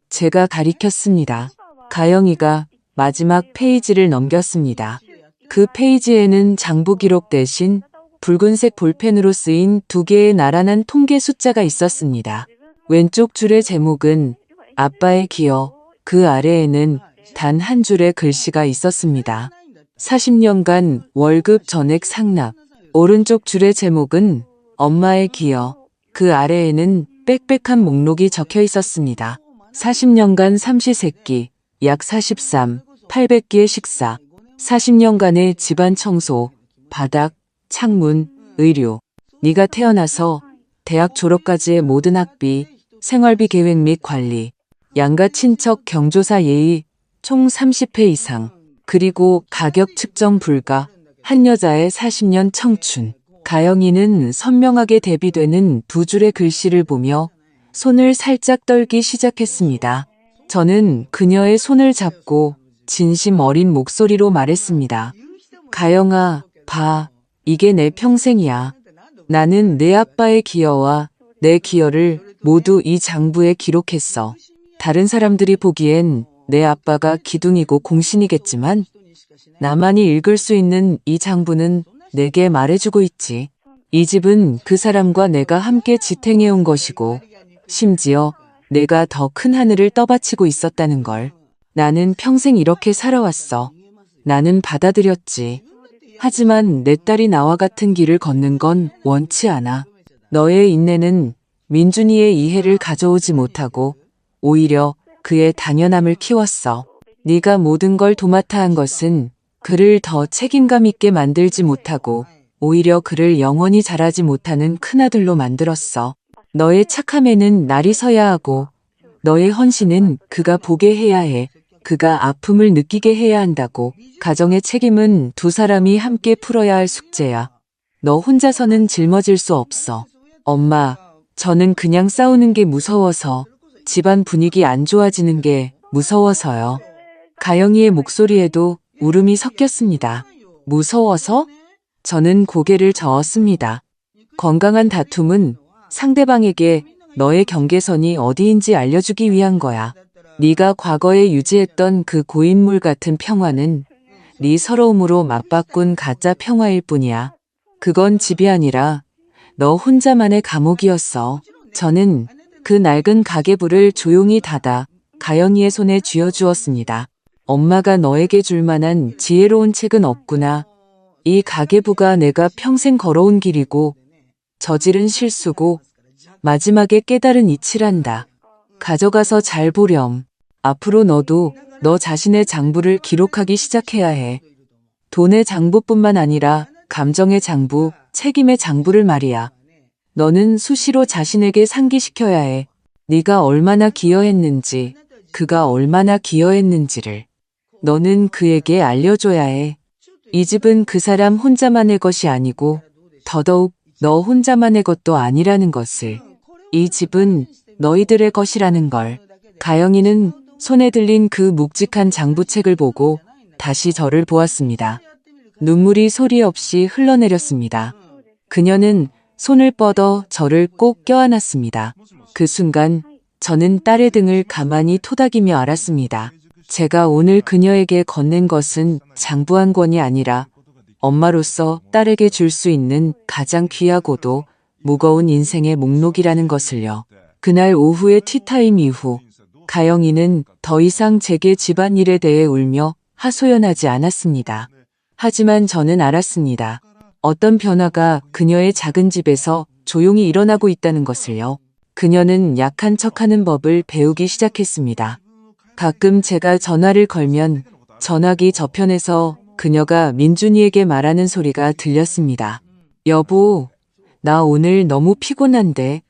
제가 가리켰습니다. 가영이가 마지막 페이지를 넘겼습니다. 그 페이지에는 장부 기록 대신 붉은색 볼펜으로 쓰인 2개의 나란한 통계 숫자가 있었습니다. 왼쪽 줄의 제목은 아빠의 기여, 그 아래에는 단 한 줄의 글씨가 있었습니다. 40년간 월급 전액 상납. 오른쪽 줄의 제목은 엄마의 기여, 그 아래에는 빽빽한 목록이 적혀 있었습니다. 40년간 삼시세끼, 약 43, 800끼의 식사, 40년간의 집안 청소, 바닥, 창문, 의류. 네가 태어나서 대학 졸업까지의 모든 학비, 생활비 계획 및 관리, 양가 친척 경조사 예의 총 30회 이상, 그리고 가격 측정 불가, 한 여자의 40년 청춘. 가영이는 선명하게 대비되는 2줄의 글씨를 보며 손을 살짝 떨기 시작했습니다. 저는 그녀의 손을 잡고 진심 어린 목소리로 말했습니다. 가영아, 봐. 이게 내 평생이야. 나는 내 아빠의 기여와 내 기여를 모두 이 장부에 기록했어. 다른 사람들이 보기엔 내 아빠가 기둥이고 공신이겠지만 나만이 읽을 수 있는 이 장부는 내게 말해주고 있지. 이 집은 그 사람과 내가 함께 지탱해온 것이고 심지어 내가 더 큰 하늘을 떠받치고 있었다는 걸. 나는 평생 이렇게 살아왔어. 나는 받아들였지. 하지만 내 딸이 나와 같은 길을 걷는 건 원치 않아. 너의 인내는 민준이의 이해를 가져오지 못하고 오히려 그의 당연함을 키웠어. 네가 모든 걸 도맡아 한 것은 그를 더 책임감 있게 만들지 못하고 오히려 그를 영원히 자라지 못하는 큰아들로 만들었어. 너의 착함에는 날이 서야 하고 너의 헌신은 그가 보게 해야 해. 그가 아픔을 느끼게 해야 한다고. 가정의 책임은 두 사람이 함께 풀어야 할 숙제야. 너 혼자서는 짊어질 수 없어. 엄마, 저는 그냥 싸우는 게 무서워서, 집안 분위기 안 좋아지는 게 무서워서요. 가영이의 목소리에도 울음이 섞였습니다. 무서워서? 저는 고개를 저었습니다. 건강한 다툼은 상대방에게 너의 경계선이 어디인지 알려주기 위한 거야. 네가 과거에 유지했던 그 고인물 같은 평화는 네 서러움으로 맞바꾼 가짜 평화일 뿐이야. 그건 집이 아니라 너 혼자만의 감옥이었어. 저는 그 낡은 가계부를 조용히 닫아 가영이의 손에 쥐어주었습니다. 엄마가 너에게 줄 만한 지혜로운 책은 없구나. 이 가계부가 내가 평생 걸어온 길이고 저지른 실수고 마지막에 깨달은 이치란다. 가져가서 잘 보렴. 앞으로 너도 너 자신의 장부를 기록하기 시작해야 해. 돈의 장부뿐만 아니라 감정의 장부, 책임의 장부를 말이야. 너는 수시로 자신에게 상기시켜야 해. 네가 얼마나 기여했는지, 그가 얼마나 기여했는지를. 너는 그에게 알려줘야 해. 이 집은 그 사람 혼자만의 것이 아니고 더더욱 너 혼자만의 것도 아니라는 것을. 이 집은 너희들의 것이라는 걸. 가영이는 손에 들린 그 묵직한 장부책을 보고 다시 저를 보았습니다. 눈물이 소리 없이 흘러내렸습니다. 그녀는 손을 뻗어 저를 꼭 껴안았습니다. 그 순간 저는 딸의 등을 가만히 토닥이며 알았습니다. 제가 오늘 그녀에게 건넨 것은 장부 한 권이 아니라 엄마로서 딸에게 줄 수 있는 가장 귀하고도 무거운 인생의 목록이라는 것을요. 그날 오후의 티타임 이후 가영이는 더 이상 제게 집안일에 대해 울며 하소연하지 않았습니다. 하지만 저는 알았습니다. 어떤 변화가 그녀의 작은 집에서 조용히 일어나고 있다는 것을요. 그녀는 약한 척하는 법을 배우기 시작했습니다. 가끔 제가 전화를 걸면 전화기 저편에서 그녀가 민준이에게 말하는 소리가 들렸습니다. 여보, 나 오늘 너무 피곤한데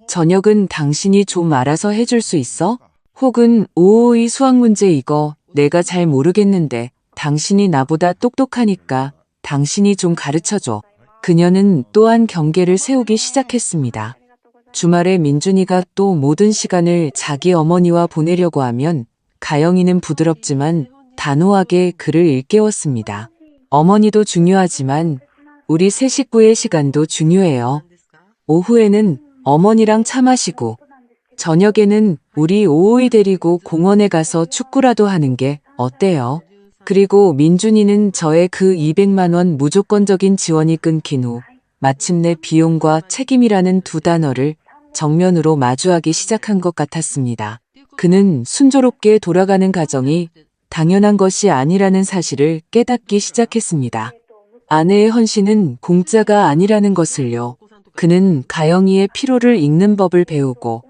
저녁은 당신이 좀 알아서 해줄 수 있어? 혹은 오오이 수학 문제 이거 내가 잘 모르겠는데 당신이 나보다 똑똑하니까 당신이 좀 가르쳐줘. 그녀는 또한 경계를 세우기 시작했습니다. 주말에 민준이가 또 모든 시간을 자기 어머니와 보내려고 하면 가영이는 부드럽지만 단호하게 그를 일깨웠습니다. 어머니도 중요하지만 우리 세 식구의 시간도 중요해요. 오후에는 어머니랑 차 마시고 저녁에는 우리 오오이 데리고 공원에 가서 축구라도 하는 게 어때요? 그리고 민준이는 저의 그 200만 원 무조건적인 지원이 끊긴 후 마침내 비용과 책임이라는 두 단어를 정면으로 마주하기 시작한 것 같았습니다. 그는 순조롭게 돌아가는 가정이 당연한 것이 아니라는 사실을 깨닫기 시작했습니다. 아내의 헌신은 공짜가 아니라는 것을요. 그는 가영이의 피로를 읽는 법을 배우고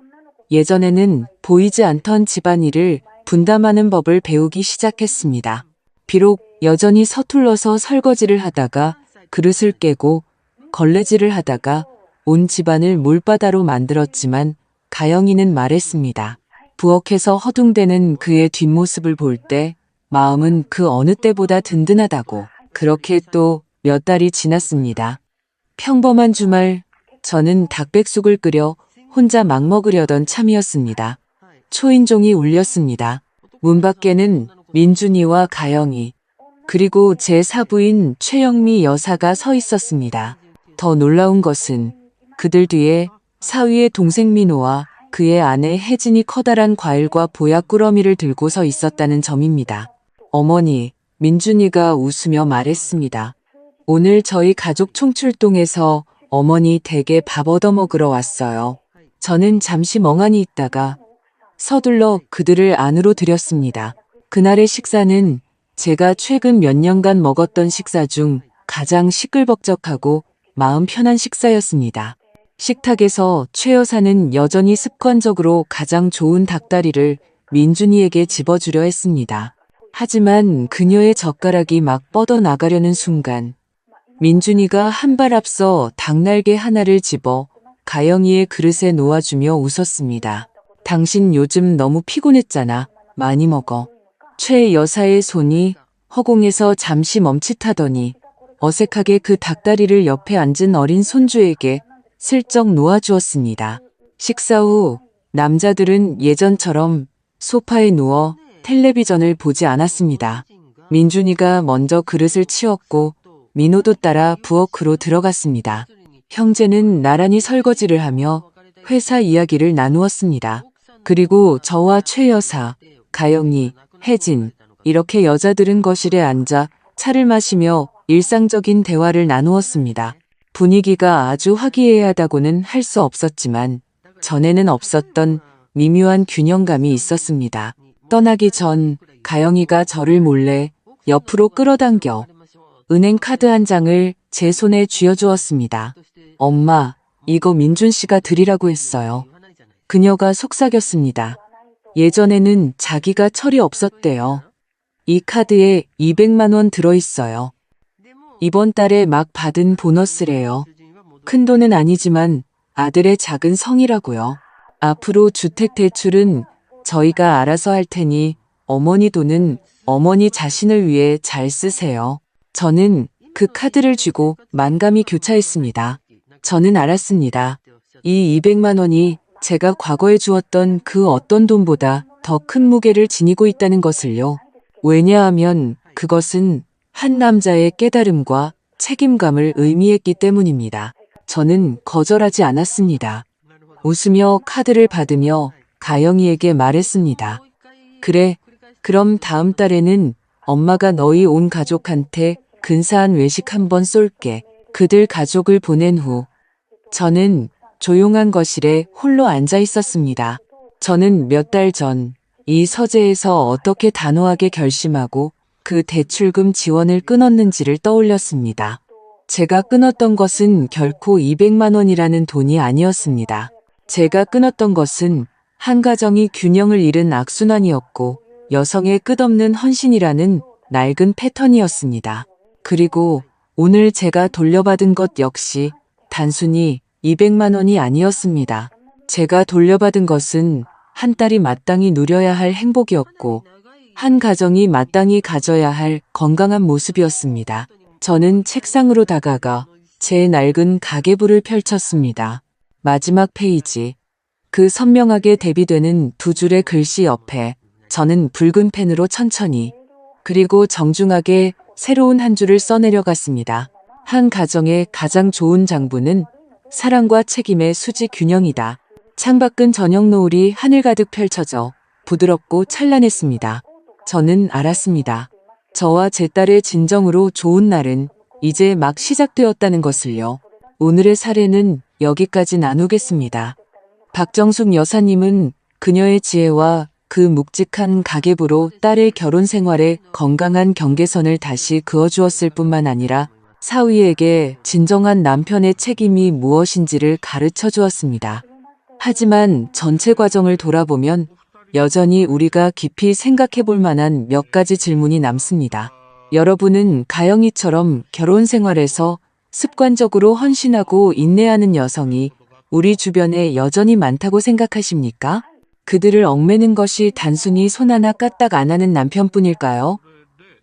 예전에는 보이지 않던 집안일을 분담하는 법을 배우기 시작했습니다. 비록 여전히 서툴러서 설거지를 하다가 그릇을 깨고 걸레질을 하다가 온 집안을 물바다로 만들었지만 가영이는 말했습니다. 부엌에서 허둥대는 그의 뒷모습을 볼 때 마음은 그 어느 때보다 든든하다고. 그렇게 또 몇 달이 지났습니다. 평범한 주말 저는 닭백숙을 끓여 혼자 막 먹으려던 참이었습니다. 초인종이 울렸습니다. 문 밖에는 민준이와 가영이 그리고 제 사부인 최영미 여사가 서 있었습니다. 더 놀라운 것은 그들 뒤에 사위의 동생 민호와 그의 아내 혜진이 커다란 과일과 보약 꾸러미를 들고 서 있었다는 점입니다. 어머니, 민준이가 웃으며 말했습니다. 오늘 저희 가족 총출동에서 어머니 댁에 밥 얻어 먹으러 왔어요. 저는 잠시 멍하니 있다가 서둘러 그들을 안으로 들였습니다. 그날의 식사는 제가 최근 몇 년간 먹었던 식사 중 가장 시끌벅적하고 마음 편한 식사였습니다. 식탁에서 최 여사는 여전히 습관적으로 가장 좋은 닭다리를 민준이에게 집어주려 했습니다. 하지만 그녀의 젓가락이 막 뻗어나가려는 순간 민준이가 한 발 앞서 닭날개 하나를 집어 가영이의 그릇에 놓아주며 웃었습니다. 당신 요즘 너무 피곤했잖아. 많이 먹어. 최 여사의 손이 허공에서 잠시 멈칫하더니 어색하게 그 닭다리를 옆에 앉은 어린 손주에게 슬쩍 놓아주었습니다. 식사 후 남자들은 예전처럼 소파에 누워 텔레비전을 보지 않았습니다. 민준이가 먼저 그릇을 치웠고 민호도 따라 부엌으로 들어갔습니다. 형제는 나란히 설거지를 하며 회사 이야기를 나누었습니다. 그리고 저와 최 여사, 가영이, 혜진, 이렇게 여자들은 거실에 앉아 차를 마시며 일상적인 대화를 나누었습니다. 분위기가 아주 화기애애하다고는 할 수 없었지만 전에는 없었던 미묘한 균형감이 있었습니다. 떠나기 전 가영이가 저를 몰래 옆으로 끌어당겨 은행 카드 한 장을 제 손에 쥐어주었습니다. 엄마, 이거 민준 씨가 드리라고 했어요. 그녀가 속삭였습니다. 예전에는 자기가 철이 없었대요. 이 카드에 200만 원 들어있어요. 이번 달에 막 받은 보너스래요. 큰 돈은 아니지만 아들의 작은 성이라고요. 앞으로 주택 대출은 저희가 알아서 할 테니 어머니 돈은 어머니 자신을 위해 잘 쓰세요. 저는 그 카드를 쥐고 만감히 교차했습니다. 저는 알았습니다. 이 200만 원이 제가 과거에 주었던 그 어떤 돈보다 더 큰 무게를 지니고 있다는 것을요. 왜냐하면 그것은 한 남자의 깨달음과 책임감을 의미했기 때문입니다. 저는 거절하지 않았습니다. 웃으며 카드를 받으며 가영이에게 말했습니다. 그래, 그럼 다음 달에는 엄마가 너희 온 가족한테 근사한 외식 한번 쏠게. 그들 가족을 보낸 후 저는 조용한 거실에 홀로 앉아 있었습니다. 저는 몇 달 전 이 서재에서 어떻게 단호하게 결심하고 그 대출금 지원을 끊었는지를 떠올렸습니다. 제가 끊었던 것은 결코 200만 원이라는 돈이 아니었습니다. 제가 끊었던 것은 한 가정이 균형을 잃은 악순환이었고 여성의 끝없는 헌신이라는 낡은 패턴이었습니다. 그리고 오늘 제가 돌려받은 것 역시 단순히 200만 원이 아니었습니다. 제가 돌려받은 것은 한 딸이 마땅히 누려야 할 행복이었고 한 가정이 마땅히 가져야 할 건강한 모습이었습니다. 저는 책상으로 다가가 제 낡은 가계부를 펼쳤습니다. 마지막 페이지. 그 선명하게 대비되는 두 줄의 글씨 옆에 저는 붉은 펜으로 천천히 그리고 정중하게 새로운 한 줄을 써내려갔습니다. 한 가정의 가장 좋은 장부는 사랑과 책임의 수직 균형이다. 창밖은 저녁 노을이 하늘 가득 펼쳐져 부드럽고 찬란했습니다. 저는 알았습니다. 저와 제 딸의 진정으로 좋은 날은 이제 막 시작되었다는 것을요. 오늘의 사례는 여기까지 나누겠습니다. 박정숙 여사님은 그녀의 지혜와 그 묵직한 가계부로 딸의 결혼 생활에 건강한 경계선을 다시 그어주었을 뿐만 아니라 사위에게 진정한 남편의 책임이 무엇인지를 가르쳐 주었습니다. 하지만 전체 과정을 돌아보면 여전히 우리가 깊이 생각해 볼 만한 몇 가지 질문이 남습니다. 여러분은 가영이처럼 결혼 생활에서 습관적으로 헌신하고 인내하는 여성이 우리 주변에 여전히 많다고 생각하십니까? 그들을 얽매는 것이 단순히 손 하나 까딱 안 하는 남편뿐일까요?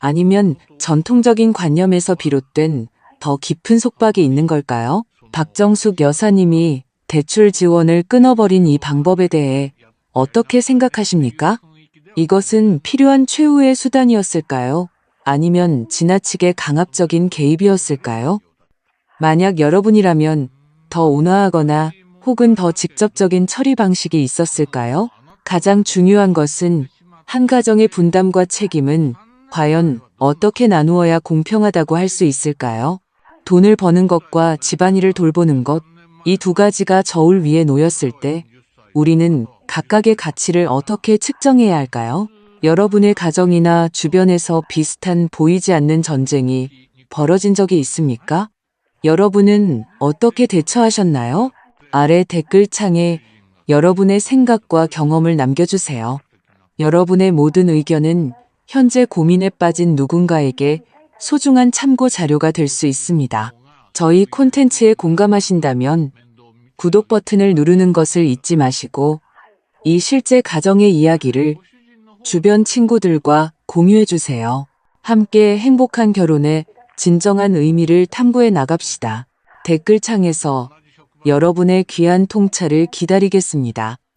아니면 전통적인 관념에서 비롯된 더 깊은 속박이 있는 걸까요? 박정숙 여사님이 대출 지원을 끊어버린 이 방법에 대해 어떻게 생각하십니까? 이것은 필요한 최후의 수단이었을까요? 아니면 지나치게 강압적인 개입이었을까요? 만약 여러분이라면 더 온화하거나 혹은 더 직접적인 처리 방식이 있었을까요? 가장 중요한 것은 한 가정의 분담과 책임은 과연 어떻게 나누어야 공평하다고 할 수 있을까요? 돈을 버는 것과 집안일을 돌보는 것, 이 두 가지가 저울 위에 놓였을 때 우리는 각각의 가치를 어떻게 측정해야 할까요? 여러분의 가정이나 주변에서 비슷한 보이지 않는 전쟁이 벌어진 적이 있습니까? 여러분은 어떻게 대처하셨나요? 아래 댓글창에 여러분의 생각과 경험을 남겨주세요. 여러분의 모든 의견은 현재 고민에 빠진 누군가에게 소중한 참고 자료가 될 수 있습니다. 저희 콘텐츠에 공감하신다면 구독 버튼을 누르는 것을 잊지 마시고 이 실제 가정의 이야기를 주변 친구들과 공유해 주세요. 함께 행복한 결혼의 진정한 의미를 탐구해 나갑시다. 댓글창에서 여러분의 귀한 통찰을 기다리겠습니다.